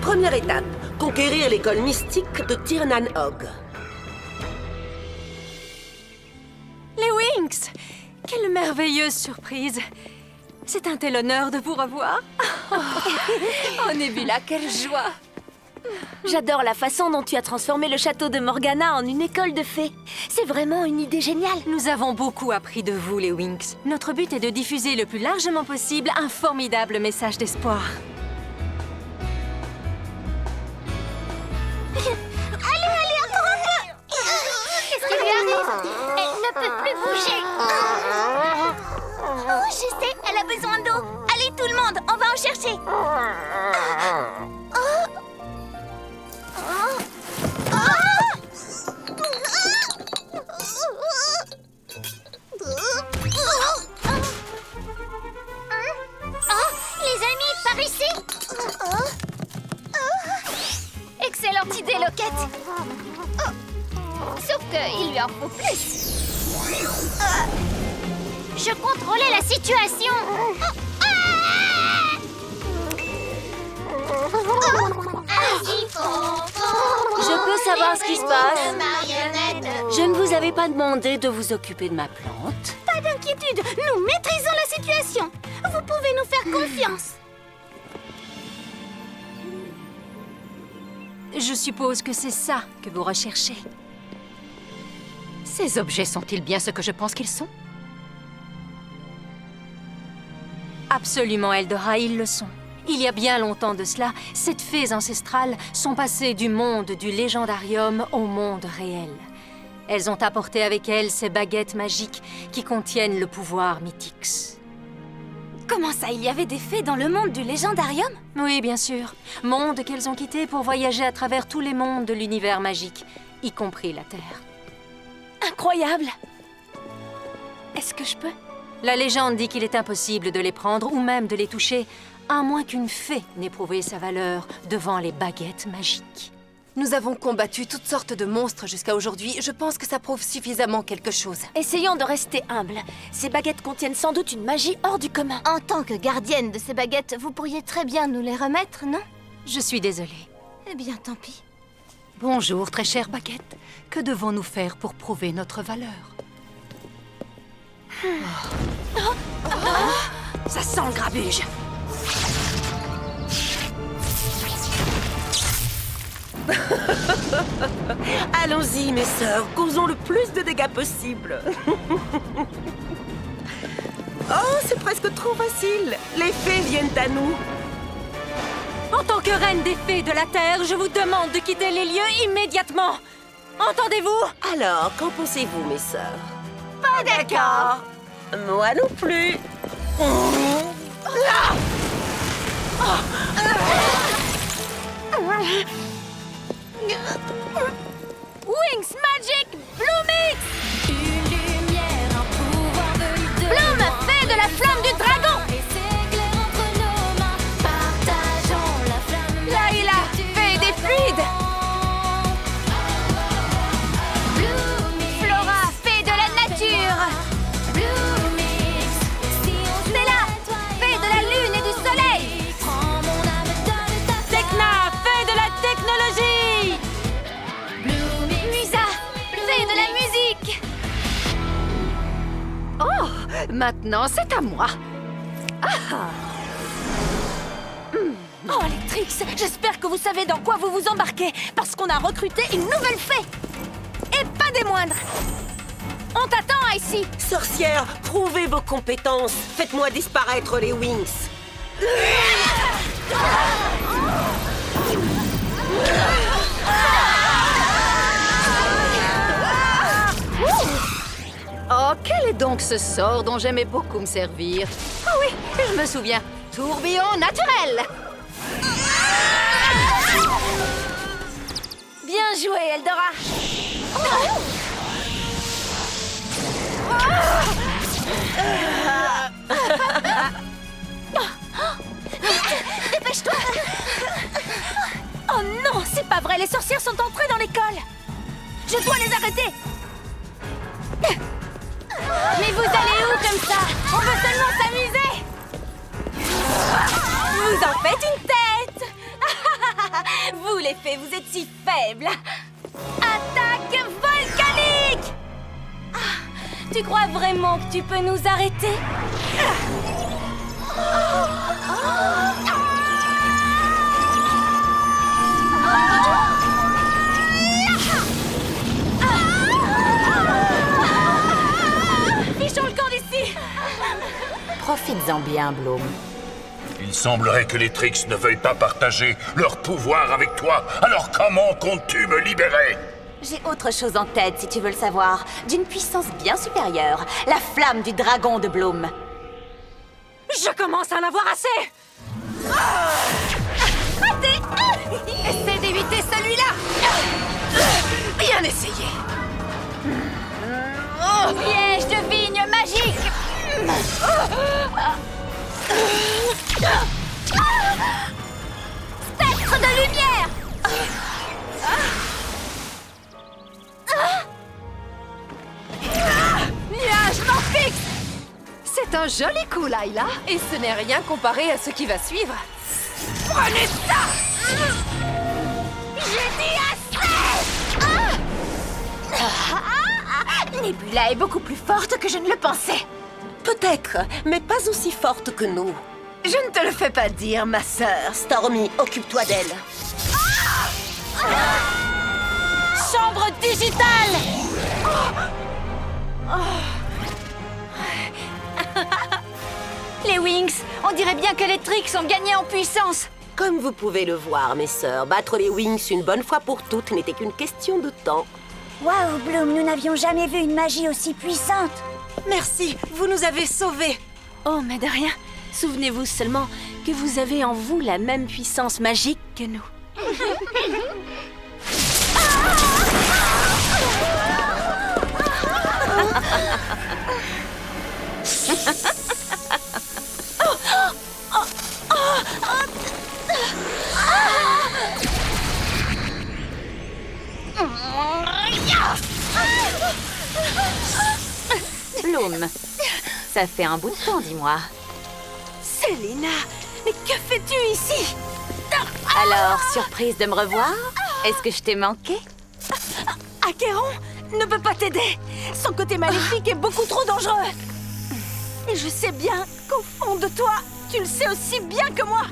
Première étape, conquérir l'école mystique de Tirnanog. Les Winx! Quelle merveilleuse surprise! C'est un tel honneur de vous revoir. Oh, Nebula, quelle joie! J'adore la façon dont tu as transformé le château de Morgana en une école de fées. C'est vraiment une idée géniale. Nous avons beaucoup appris de vous, les Winx. Notre but est de diffuser le plus largement possible un formidable message d'espoir. Allez, encore un peu! Qu'est-ce qui lui arrive? Elle ne peut plus bouger. Oh, je sais, elle a besoin d'eau. Allez, tout le monde, on va en chercher. Les amis, par ici. Excellente idée, Loquette. Sauf qu'il lui en faut plus. Je contrôlais la situation. Je peux savoir ce qui se passe? Je ne vous avais pas demandé de vous occuper de ma plante. Pas d'inquiétude, nous maîtrisons la situation. Vous pouvez nous faire confiance. Je suppose que c'est ça que vous recherchez. Ces objets sont-ils bien ce que je pense qu'ils sont? Absolument, Eldora, ils le sont. Il y a bien longtemps de cela, ces fées ancestrales sont passées du monde du légendarium au monde réel. Elles ont apporté avec elles ces baguettes magiques qui contiennent le pouvoir Mythix. Comment ça, il y avait des fées dans le monde du légendarium? Oui, bien sûr. Monde qu'elles ont quitté pour voyager à travers tous les mondes de l'univers magique, y compris la Terre. Incroyable! Est-ce que je peux? La légende dit qu'il est impossible de les prendre ou même de les toucher, à moins qu'une fée n'ait prouvé sa valeur devant les baguettes magiques. Nous avons combattu toutes sortes de monstres jusqu'à aujourd'hui. Je pense que ça prouve suffisamment quelque chose. Essayons de rester humbles. Ces baguettes contiennent sans doute une magie hors du commun. En tant que gardienne de ces baguettes, vous pourriez très bien nous les remettre, non? Je suis désolée. Eh bien, tant pis. Bonjour, très chère baguette. Que devons-nous faire pour prouver notre valeur? Ça sent le grabuge. Allons-y, mes sœurs, causons le plus de dégâts possible. Oh, c'est presque trop facile. Les fées viennent à nous. En tant que reine des fées de la Terre, je vous demande de quitter les lieux immédiatement. Entendez-vous? Alors, qu'en pensez-vous, mes sœurs? Pas d'accord. Moi non plus. Wings Magic Bloomix! Une lumière, un pouvoir venu de Bloom, loin. fée de la flamme du dragon! Et s'éclaire entre nos mains. Partageons la flamme. Layla, fée des fluides! Flora, fée de la nature! Bloomix, si on Stella, fée de la lune et du soleil! prend mon âme, donne ta Tekna, fée de la technologie! Bloomix. Musa, fée de la musique! Oh, maintenant c'est à moi. Oh, les Trix, j'espère que vous savez dans quoi vous vous embarquez, parce qu'on a recruté une nouvelle fée! Et pas des moindres! On t'attend, Icy! Sorcière, prouvez vos compétences. Faites-moi disparaître les Wings. Oh, quel est donc ce sort dont j'aimais beaucoup me servir? Ah oui, je me souviens. Tourbillon naturel. Bien joué, Eldora! Dépêche-toi! Oh non, c'est pas vrai, les sorcières sont entrées dans l'école! Je dois les arrêter! Mais vous allez où comme ça? On veut seulement s'amuser! Vous en faites une tête! Vous les fées, vous êtes si faibles! Attaque volcanique! Ah, tu crois vraiment que tu peux nous arrêter? Fichons le camp d'ici! Profites-en bien, Bloom. Il semblerait que les Trix ne veuillent pas partager leur pouvoir avec toi. Alors comment comptes-tu me libérer? J'ai autre chose en tête, si tu veux le savoir. D'une puissance bien supérieure. La flamme du dragon de Bloom. Je commence à en avoir assez! Raté! Essaie d'éviter celui-là! Bien essayé! Piège de vigne magique! Spectre de lumière! Nuage morphix! C'est un joli coup, Layla. Et ce n'est rien comparé à ce qui va suivre. Prenez ça! J'ai dit assez! Nebula est beaucoup plus forte que je ne le pensais. Peut-être, mais pas aussi forte que nous. Je ne te le fais pas dire, ma sœur. Stormy, occupe-toi d'elle. Chambre digitale! Les Wings, on dirait bien que les Trix ont gagné en puissance. Comme vous pouvez le voir, mes sœurs, battre les Wings une bonne fois pour toutes n'était qu'une question de temps. Waouh, Bloom, nous n'avions jamais vu une magie aussi puissante. Merci, vous nous avez sauvés. Oh, mais de rien. Souvenez-vous seulement que vous avez en vous la même puissance magique que nous. Bloom, ça fait un bout de temps, dis-moi. Selena, mais que fais-tu ici? Alors, surprise de me revoir? Est-ce que je t'ai manqué? Acheron ne peut pas t'aider. Son côté maléfique est beaucoup trop dangereux. Et je sais bien qu'au fond de toi, tu le sais aussi bien que moi.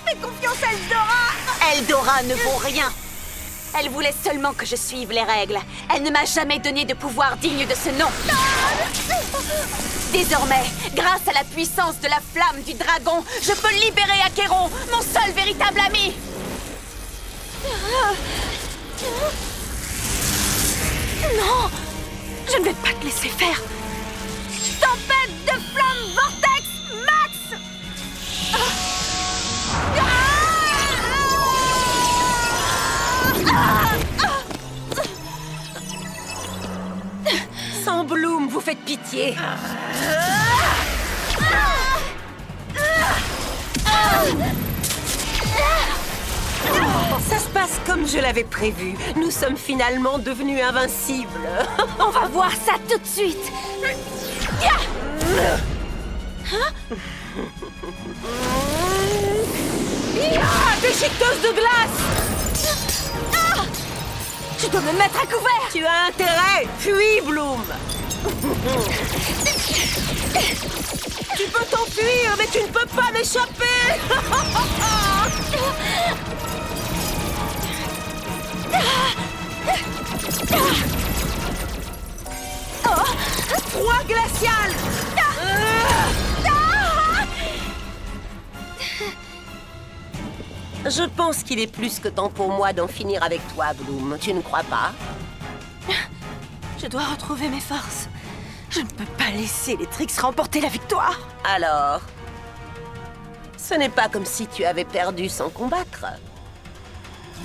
Fais confiance à Eldora. Eldora ne vaut rien. Elle voulait seulement que je suive les règles. Elle ne m'a jamais donné de pouvoir digne de ce nom. Désormais, grâce à la puissance de la flamme du dragon, je peux libérer Acheron, mon seul véritable ami. Non! Je ne vais pas te laisser faire! Tempête de flamme vortex max! Sans Bloom, vous faites pitié. Ça se passe comme je l'avais prévu. Nous sommes finalement devenus invincibles. On va voir ça tout de suite. Déchiqueteuse de glace! Je dois me mettre à couvert. Tu as intérêt. Fuis, Bloom. Tu peux t'enfuir, mais tu ne peux pas m'échapper. Froid glacial. Je pense qu'il est plus que temps pour moi d'en finir avec toi, Bloom. Tu ne crois pas? Je dois retrouver mes forces. Je ne peux pas laisser les Trix remporter la victoire. Alors, ce n'est pas comme si tu avais perdu sans combattre.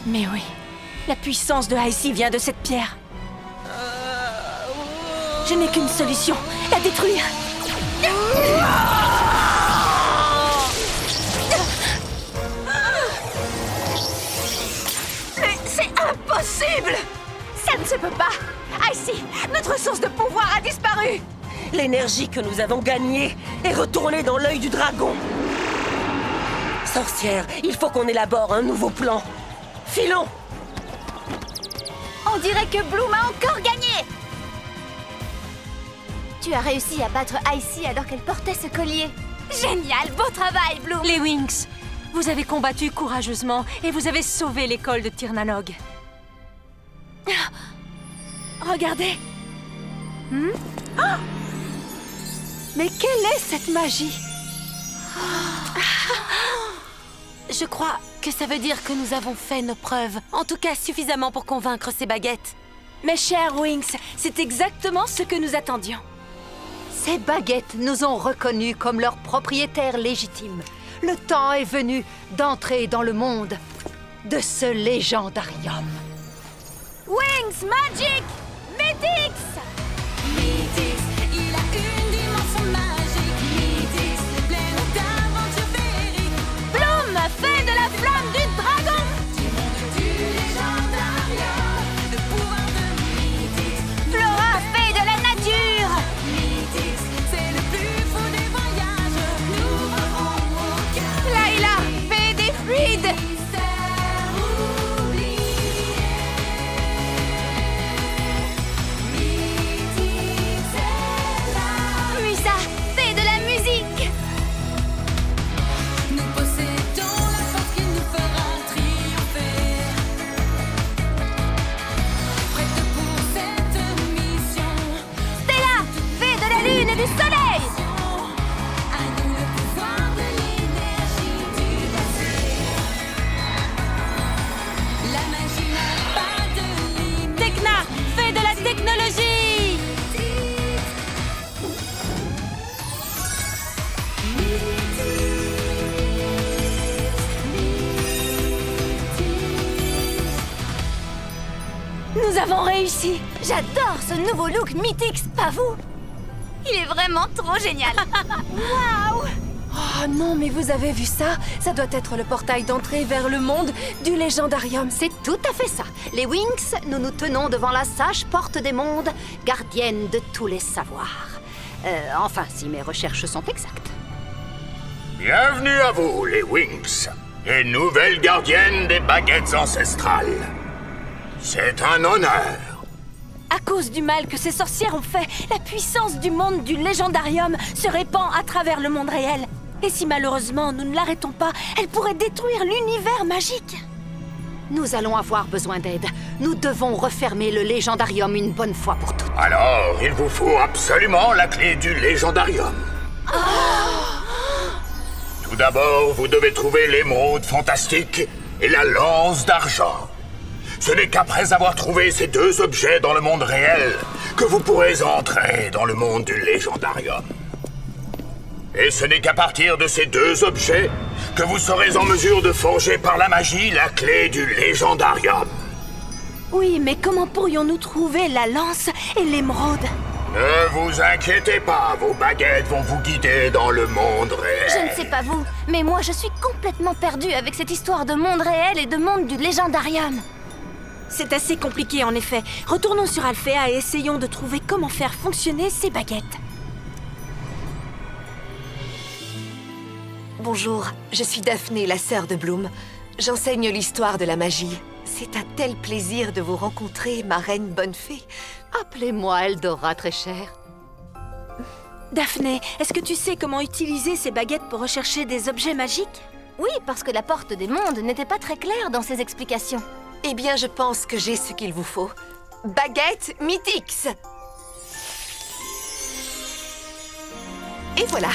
Mais oui, la puissance de Icy vient de cette pierre. Je n'ai qu'une solution, la détruire. Mais c'est impossible! Ça ne se peut pas! Icy, notre source de pouvoir a disparu! L'énergie que nous avons gagnée est retournée dans l'œil du dragon. Sorcière, il faut qu'on élabore un nouveau plan. Filons! On dirait que Bloom a encore gagné! Tu as réussi à battre Icy alors qu'elle portait ce collier. Génial, beau travail, Bloom! Les Winx, vous avez combattu courageusement et vous avez sauvé l'école de Tirnanog. Regardez! Mais quelle est cette magie? Je crois que ça veut dire que nous avons fait nos preuves. En tout cas, suffisamment pour convaincre ces baguettes. Mes chers Winx, c'est exactement ce que nous attendions. Ces baguettes nous ont reconnus comme leurs propriétaires légitimes. Le temps est venu d'entrer dans le monde de ce légendarium. Winx Magic Mythix! Mythix, il a une dimension magique. Mythix, pleine d'aventures féeriques. Bloom, fée de la flamme du dragon! Du monde du légendarium, le pouvoir de Mythix. Flora, fée de la nature! Mythix, c'est le plus fou des voyages. Nous reverrons au cœur. Layla, fée des fluides! Musa, fée de la musique! Nous possédons la force qui nous fera triompher. Prête pour cette mission. Stella, fée de la lune et du soleil! À nous le pouvoir de l'énergie du passé. La magie n'a pas de limite. Tekna, fée de la technologie! Nous avons réussi! J'adore ce nouveau look Mythix, pas vous? Il est vraiment trop génial! Waouh! Oh non, mais vous avez vu ça? Ça doit être le portail d'entrée vers le monde du légendarium. C'est tout à fait ça. Les Winx, nous nous tenons devant la sage porte des mondes, gardienne de tous les savoirs. Enfin, si mes recherches sont exactes. Bienvenue à vous, les Winx, les nouvelles gardiennes des baguettes ancestrales. C'est un honneur. À cause du mal que ces sorcières ont fait, la puissance du monde du légendarium se répand à travers le monde réel. Et si malheureusement nous ne l'arrêtons pas, elle pourrait détruire l'univers magique. Nous allons avoir besoin d'aide. Nous devons refermer le légendarium une bonne fois pour toutes. Alors, il vous faut absolument la clé du légendarium. Tout d'abord, vous devez trouver l'émeraude fantastique et la lance d'argent. Ce n'est qu'après avoir trouvé ces deux objets dans le monde réel que vous pourrez entrer dans le monde du légendarium. Et ce n'est qu'à partir de ces deux objets que vous serez en mesure de forger par la magie la clé du légendarium. Oui, mais comment pourrions-nous trouver la lance et l'émeraude? Ne vous inquiétez pas, vos baguettes vont vous guider dans le monde réel. Je ne sais pas vous, mais moi je suis complètement perdue avec cette histoire de monde réel et de monde du légendarium. C'est assez compliqué en effet. Retournons sur Alphea et essayons de trouver comment faire fonctionner ces baguettes. Bonjour, je suis Daphné, la sœur de Bloom. J'enseigne l'histoire de la magie. C'est un tel plaisir de vous rencontrer, ma reine bonne fée. Appelez-moi Eldora, très chère. Daphné, est-ce que tu sais comment utiliser ces baguettes pour rechercher des objets magiques? Oui, parce que la porte des mondes n'était pas très claire dans ses explications. Eh bien, je pense que j'ai ce qu'il vous faut. Baguette Mythix. Et voilà.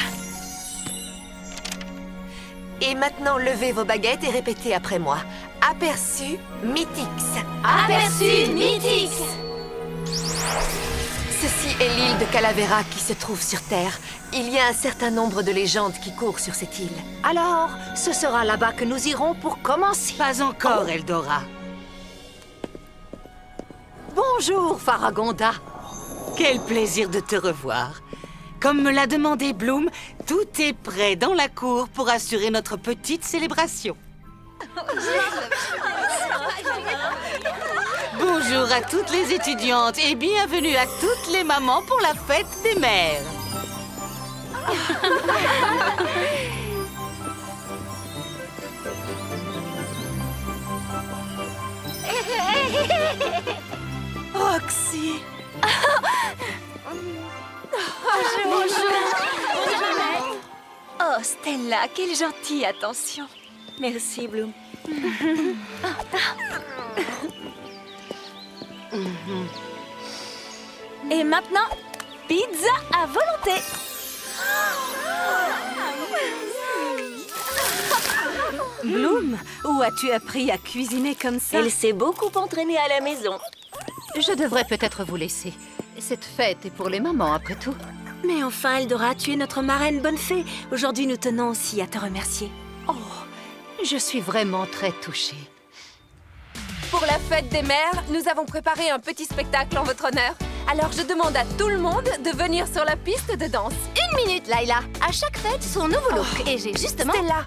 Et maintenant, levez vos baguettes et répétez après moi. Aperçu Mythix. Aperçu Mythix. Ceci est l'île de Calavera qui se trouve sur Terre. Il y a un certain nombre de légendes qui courent sur cette île. Alors, ce sera là-bas que nous irons pour commencer. Pas encore, Eldora. Bonjour, Faragonda. Quel plaisir de te revoir. Comme me l'a demandé Bloom, tout est prêt dans la cour pour assurer notre petite célébration. Bonjour à toutes les étudiantes et bienvenue à toutes les mamans pour la fête des mères. Roxy. Oh, Stella, quelle gentille attention. Merci, Bloom. Et maintenant, pizza à volonté. Bloom, où as-tu appris à cuisiner comme ça? Elle s'est beaucoup entraînée à la maison. Je devrais peut-être vous laisser. Cette fête est pour les mamans, après tout. Mais enfin, Eldora, tu es notre marraine bonne fée. Aujourd'hui, nous tenons aussi à te remercier. Oh, je suis vraiment très touchée. Pour la fête des mères, nous avons préparé un petit spectacle en votre honneur. Alors je demande à tout le monde de venir sur la piste de danse. 1 minute, Layla. À chaque fête, son nouveau look. Et j'ai justement... Stella.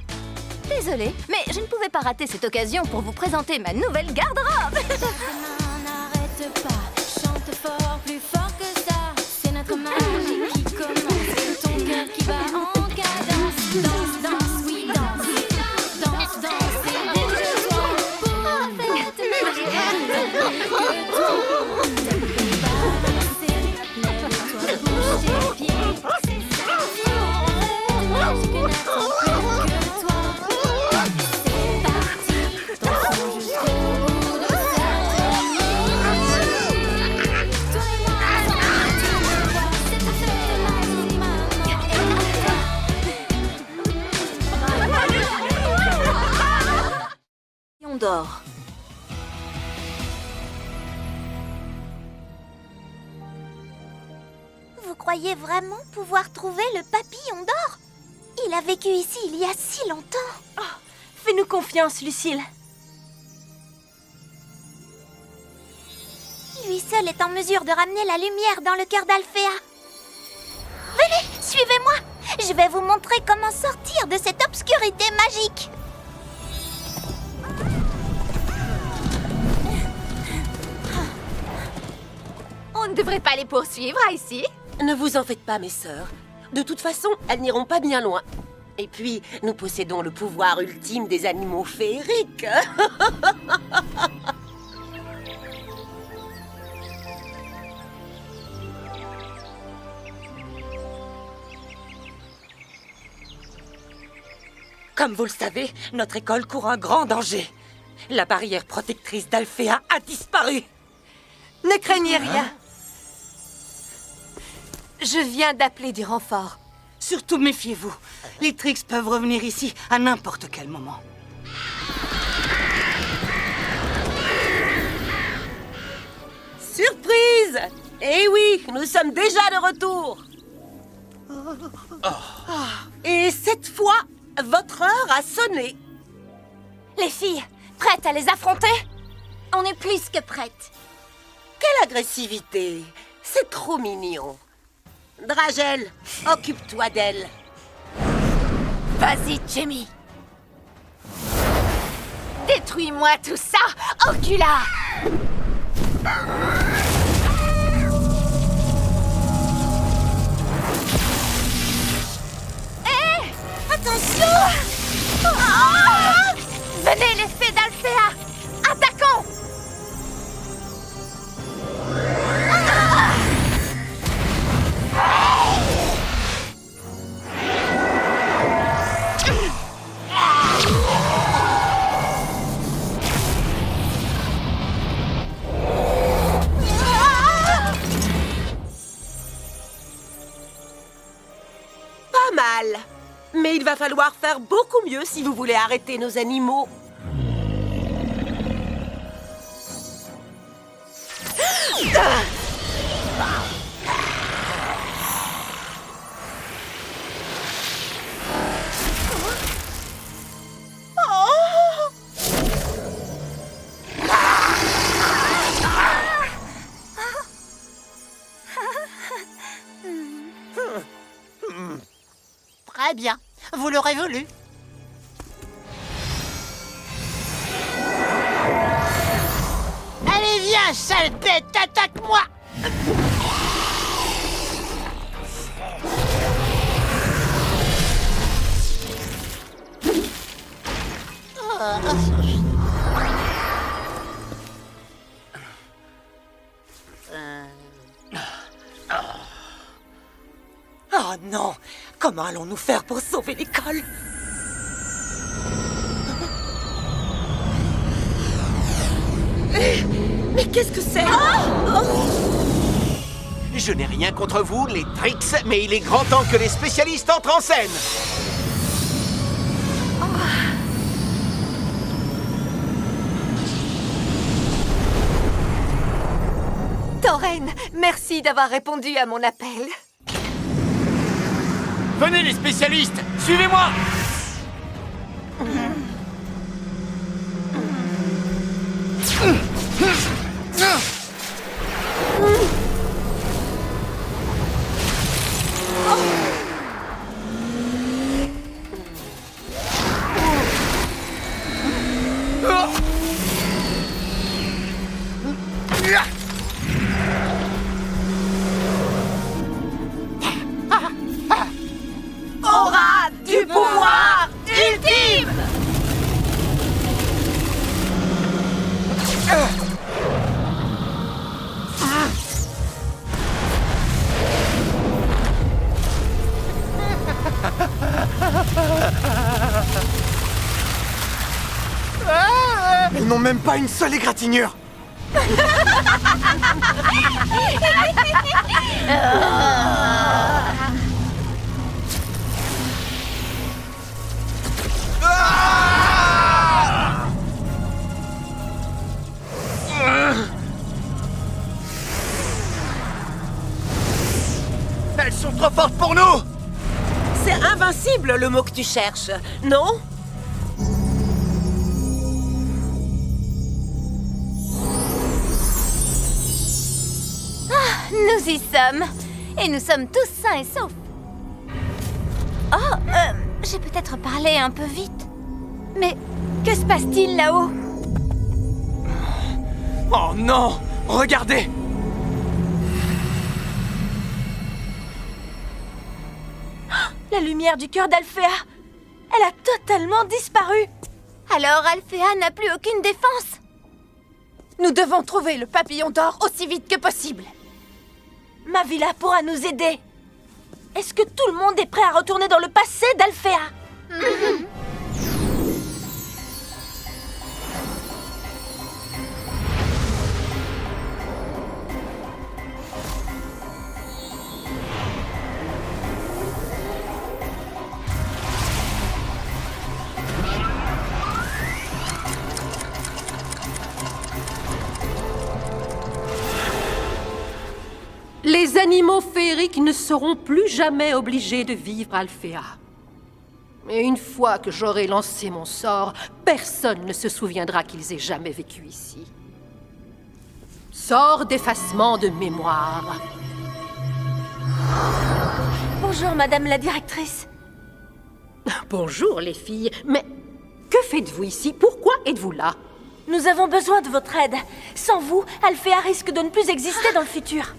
Désolée, mais je ne pouvais pas rater cette occasion pour vous présenter ma nouvelle garde-robe. N'arrête pas, chante fort, plus fort que ça. C'est notre magie qui commence. C'est ton cœur qui bat en cadence. Danse, danse, oui, danse. Danse, danse, c'est déjà toi. Pour fête magique, que toi. Ne peux pas danser, lève-toi, bouge tes pieds. C'est ça, fête magique n'attend plus que toi. C'est parti, dansons jusqu'au bout de cette nuit. Toi et moi, tu me vois, c'est ta fête magique, On dort. Vous croyez vraiment pouvoir trouver le papillon d'or? Il a vécu ici il y a si longtemps. Oh, fais-nous confiance, Lucille. Lui seul est en mesure de ramener la lumière dans le cœur d'Alphea. Venez, suivez-moi. Je vais vous montrer comment sortir de cette obscurité magique. On ne devrait pas les poursuivre, ici. Ne vous en faites pas, mes sœurs. De toute façon, elles n'iront pas bien loin. Et puis, nous possédons le pouvoir ultime des animaux féeriques. Comme vous le savez, notre école court un grand danger. La barrière protectrice d'Alphea a disparu. Ne craignez rien. Je viens d'appeler du renfort. Surtout méfiez-vous. Les Trix peuvent revenir ici à n'importe quel moment. surprise! Eh oui, nous sommes déjà de retour! Et cette fois, votre heure a sonné. Les filles, prêtes à les affronter? On est plus que prêtes. Quelle agressivité! C'est trop mignon. Dragel, occupe-toi d'elle. Vas-y, Jamie. Détruis-moi tout ça, Ocula! Hé! Attention! Ah! Venez, les fées d'Alfea! Attaquons! Pas mal. Mais il va falloir faire beaucoup mieux si vous voulez arrêter nos animaux. Très bien, vous l'aurez voulu. Allez, viens, sale bête, attaque-moi! Oh non! Comment allons-nous faire pour sauver l'école? Mais qu'est-ce que c'est? Je n'ai rien contre vous, les Trix, mais il est grand temps que les spécialistes entrent en scène. Tauren, merci d'avoir répondu à mon appel. Venez les spécialistes, suivez-moi! Aura du pouvoir ultime! Ils n'ont même pas une seule égratignure. Elles sont trop fortes pour nous! C'est invincible le mot que tu cherches, non? Nous y sommes. Et nous sommes tous sains et saufs. Oh, j'ai peut-être parlé un peu vite. Mais que se passe-t-il là-haut? Oh non! Regardez! La lumière du cœur d'Alfea. Elle a totalement disparu. Alors Alfea n'a plus aucune défense. Nous devons trouver le papillon d'or aussi vite que possible. Mavila pourra nous aider. Est-ce que tout le monde est prêt à retourner dans le passé d'Alfea? animaux féeriques ne seront plus jamais obligés de vivre à Alphéa. Et une fois que j'aurai lancé mon sort, personne ne se souviendra qu'ils aient jamais vécu ici. Sort d'effacement de mémoire. Bonjour, madame la directrice. Bonjour, les filles. Mais que faites-vous ici? Pourquoi êtes-vous là? Nous avons besoin de votre aide. Sans vous, Alphéa risque de ne plus exister dans le futur.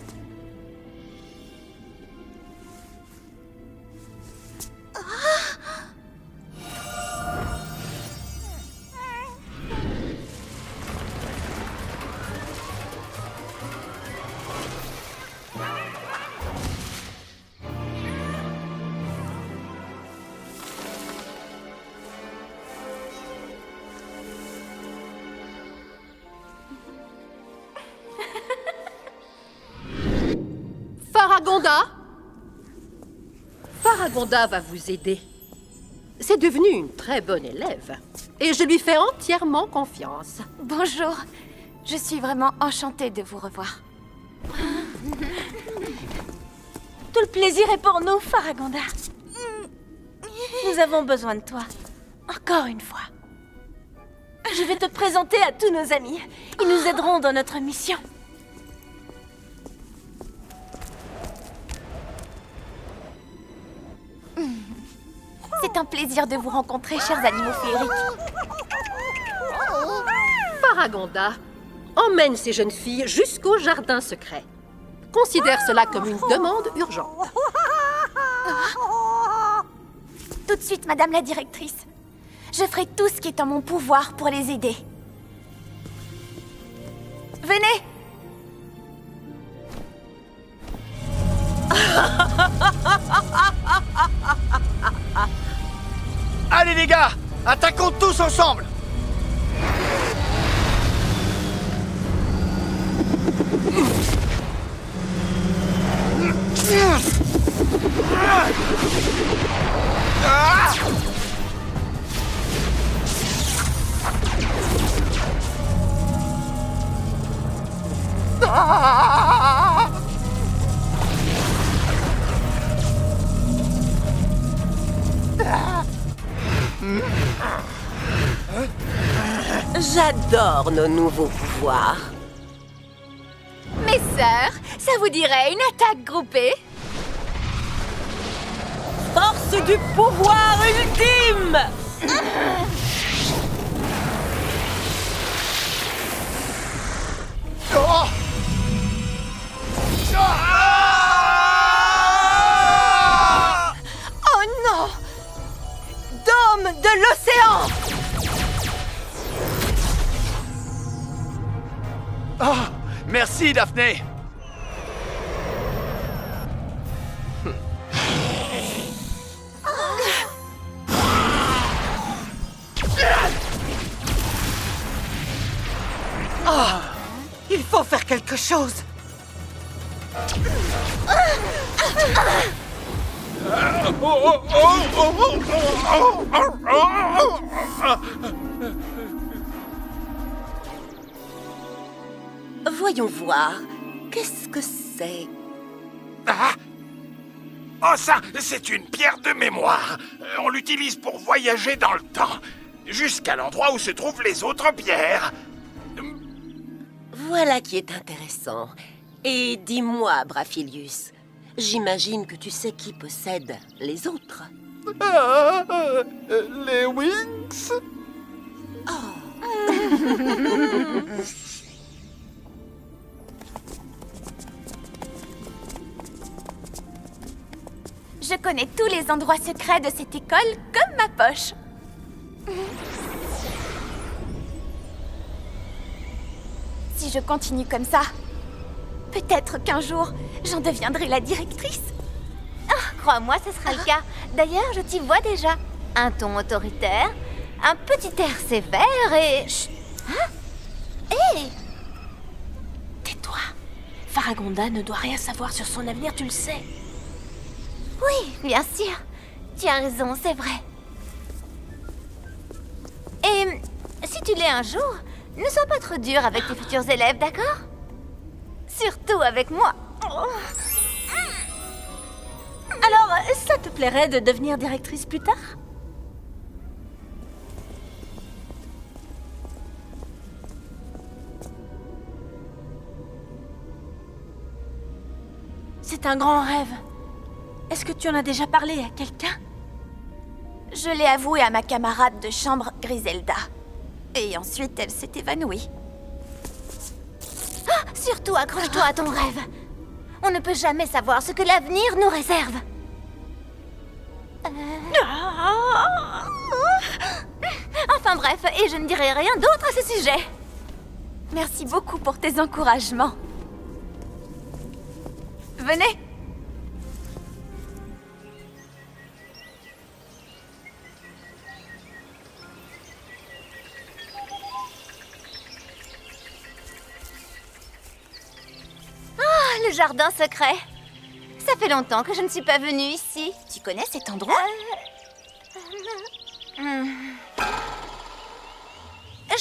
Faragonda va vous aider. C'est devenu une très bonne élève. Et je lui fais entièrement confiance. Bonjour. Je suis vraiment enchantée de vous revoir. Tout le plaisir est pour nous, Faragonda. Nous avons besoin de toi. Encore une fois. Je vais te présenter à tous nos amis. Ils nous aideront dans notre mission. C'est un plaisir de vous rencontrer, chers animaux féeriques. Faragonda, emmène ces jeunes filles jusqu'au jardin secret. Considère cela comme une demande urgente. Tout de suite, madame la directrice. Je ferai tout ce qui est en mon pouvoir pour les aider. Venez! Allez les gars, attaquons tous ensemble. J'adore nos nouveaux pouvoirs. Mes sœurs, ça vous dirait une attaque groupée? Force du pouvoir ultime! Oh! Oh non! Dôme de l'océan! Oh, merci Daphné. Oh, il faut faire quelque chose. Voyons voir. Qu'est-ce que c'est? Ah! Oh ça, c'est une pierre de mémoire. On l'utilise pour voyager dans le temps, jusqu'à l'endroit où se trouvent les autres pierres. Voilà qui est intéressant. Et dis-moi, Brafilius, j'imagine que tu sais qui possède les autres. Les Winx? Je connais tous les endroits secrets de cette école comme ma poche. Si je continue comme ça, peut-être qu'un jour, j'en deviendrai la directrice. Crois-moi, ce sera le cas. D'ailleurs, je t'y vois déjà. Un ton autoritaire, un petit air sévère et... Chut. Hein? Hé! Tais-toi. Faragonda ne doit rien savoir sur son avenir, tu le sais. Oui, bien sûr. Tu as raison, c'est vrai. Et si tu l'es un jour, ne sois pas trop dur avec tes futurs élèves, d'accord? Surtout avec moi. Alors, ça te plairait de devenir directrice plus tard? C'est un grand rêve. Est-ce que tu en as déjà parlé à quelqu'un? Je l'ai avoué à ma camarade de chambre, Griselda. Et ensuite, elle s'est évanouie. Ah, surtout, accroche-toi à ton rêve. On ne peut jamais savoir ce que l'avenir nous réserve. Enfin bref, et je ne dirai rien d'autre à ce sujet. Merci beaucoup pour tes encouragements. Venez. Ah, le jardin secret. Ça fait longtemps que je ne suis pas venue ici. Tu connais cet endroit?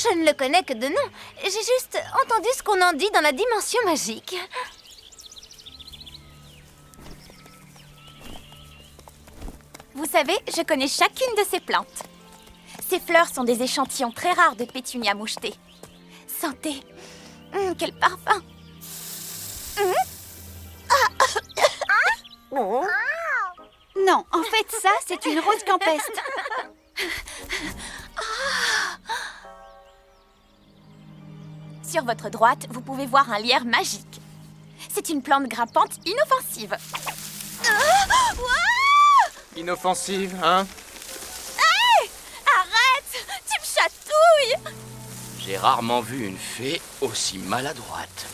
Je ne le connais que de nom. J'ai juste entendu ce qu'on en dit dans la dimension magique. Vous savez, je connais chacune de ces plantes. Ces fleurs sont des échantillons très rares de pétunia mouchetée. Sentez, quel parfum! Non, en fait, ça, c'est une rose campestre. Sur votre droite, vous pouvez voir un lierre magique. C'est une plante grimpante inoffensive. Inoffensive, hein? Hé! Arrête! Tu me chatouilles! J'ai rarement vu une fée aussi maladroite.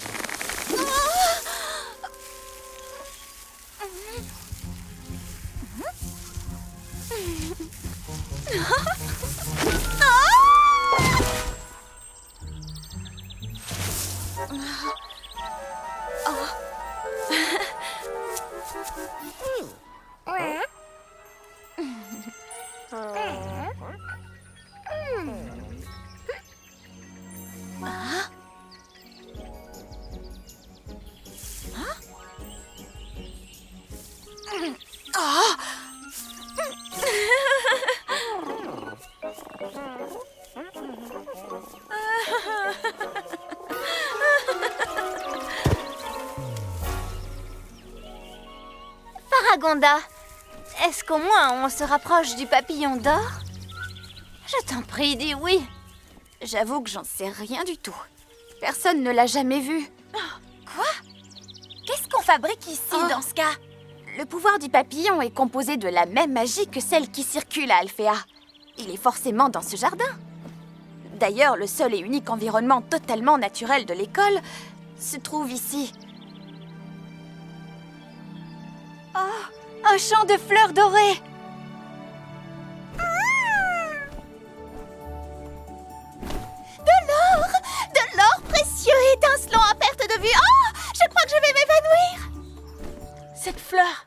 Faragonda, est-ce qu'au moins on se rapproche du papillon d'or? Je t'en prie, dis oui. J'avoue que j'en sais rien du tout. Personne ne l'a jamais vu. Quoi? Qu'est-ce qu'on fabrique ici dans ce cas? Le pouvoir du papillon est composé de la même magie que celle qui circule à Alfea. Il est forcément dans ce jardin. D'ailleurs, le seul et unique environnement totalement naturel de l'école se trouve ici. Oh, un champ de fleurs dorées. De l'or précieux étincelant à perte de vue. Oh, je crois que je vais m'évanouir. Cette fleur,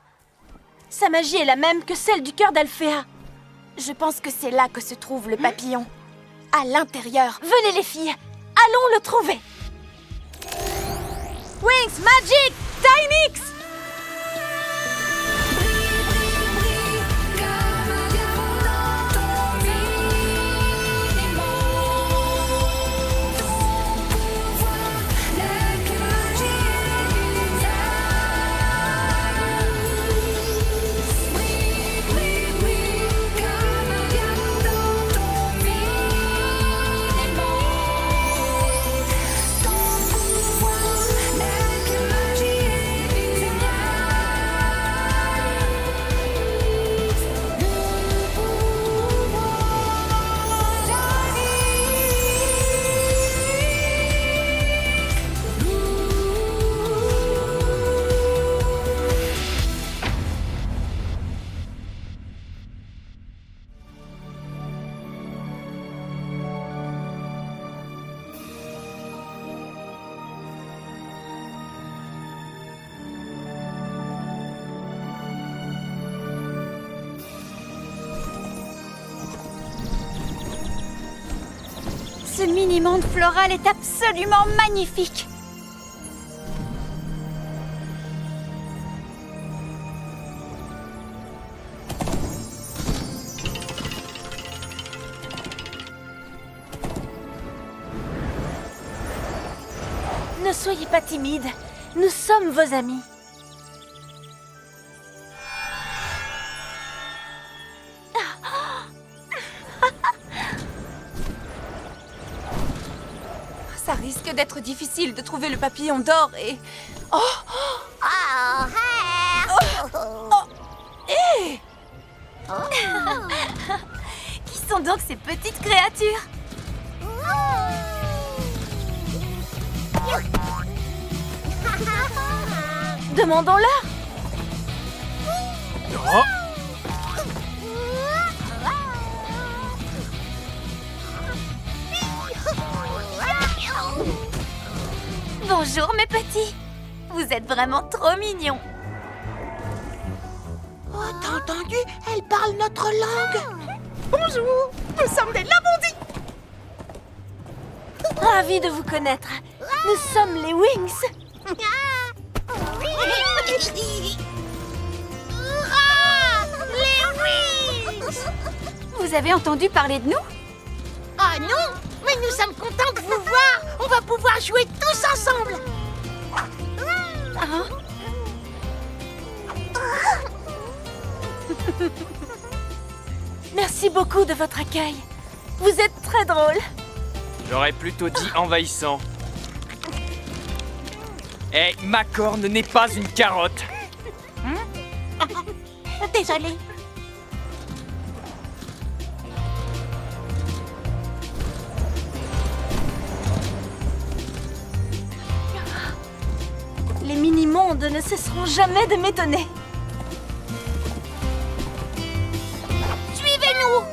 sa magie est la même que celle du cœur d'Alfea. Je pense que c'est là que se trouve le papillon. À l'intérieur. Venez les filles, allons le trouver. Wings Magic Dynix! Ce mini-monde floral est absolument magnifique. Ne soyez pas timide. Nous sommes vos amis. Ça risque d'être difficile de trouver le papillon d'or et... Oh! Hé! Qui sont donc ces petites créatures? Demandons-leur. Oh. Bonjour mes petits. Vous êtes vraiment trop mignons. Oh, t'as entendu? Elle parle notre langue. Bonjour, nous sommes des Labondis. Ravis de vous connaître. Nous sommes les Wings. Les Wings! Vous avez entendu parler de nous? Ah non, mais nous sommes contents de vous voir. On va pouvoir jouer tous ensemble. Merci beaucoup de votre accueil. Vous êtes très drôle. J'aurais plutôt dit envahissant. Eh, ma corne n'est pas une carotte. Désolée. Les mini-mondes ne cesseront jamais de m'étonner. Suivez-nous!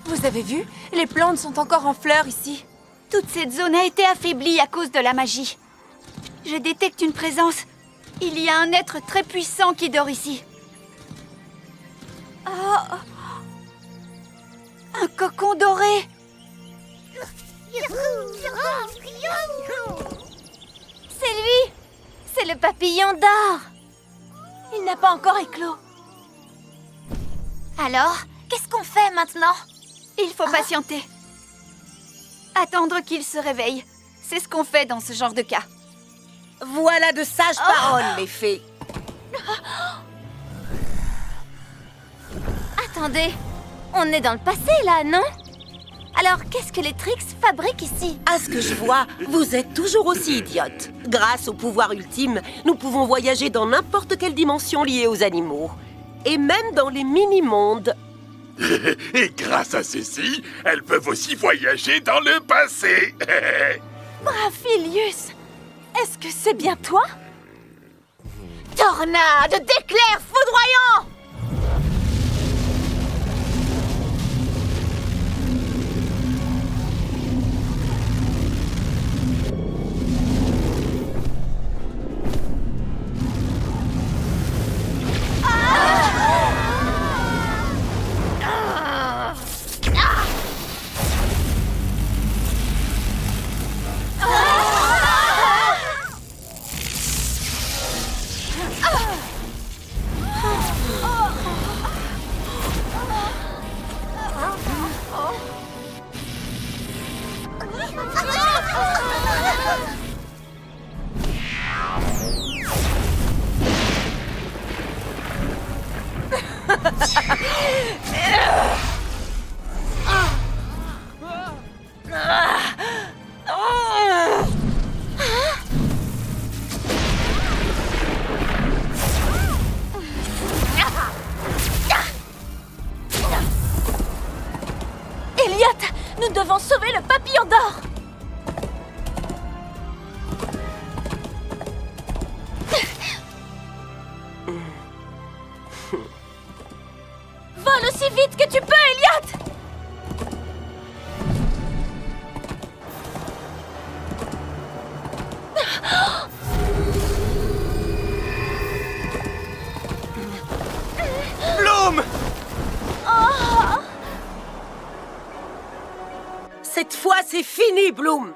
Vous avez vu? Les plantes sont encore en fleurs ici. Toute cette zone a été affaiblie à cause de la magie. Je détecte une présence. Il y a un être très puissant qui dort ici. Oh. Un cocon doré. C'est lui. C'est le papillon d'or. Il n'a pas encore éclos. Alors, qu'est-ce qu'on fait maintenant? Il faut patienter. Attendre qu'il se réveille. C'est ce qu'on fait dans ce genre de cas. Voilà de sages paroles, les fées. Attendez, on est dans le passé là, non? Alors, qu'est-ce que les Trix fabriquent ici? À ce que je vois, vous êtes toujours aussi idiote. Grâce au pouvoir ultime, nous pouvons voyager dans n'importe quelle dimension liée aux animaux. Et même dans les mini-mondes. Et grâce à ceci, elles peuvent aussi voyager dans le passé. Braphilius, est-ce que c'est bien toi? Tornade d'éclairs foudroyants! Elliot, nous devons sauver le papillon d'or. Vole aussi vite que tu peux, Elliot! Bloom! Oh! Cette fois, c'est fini, Bloom.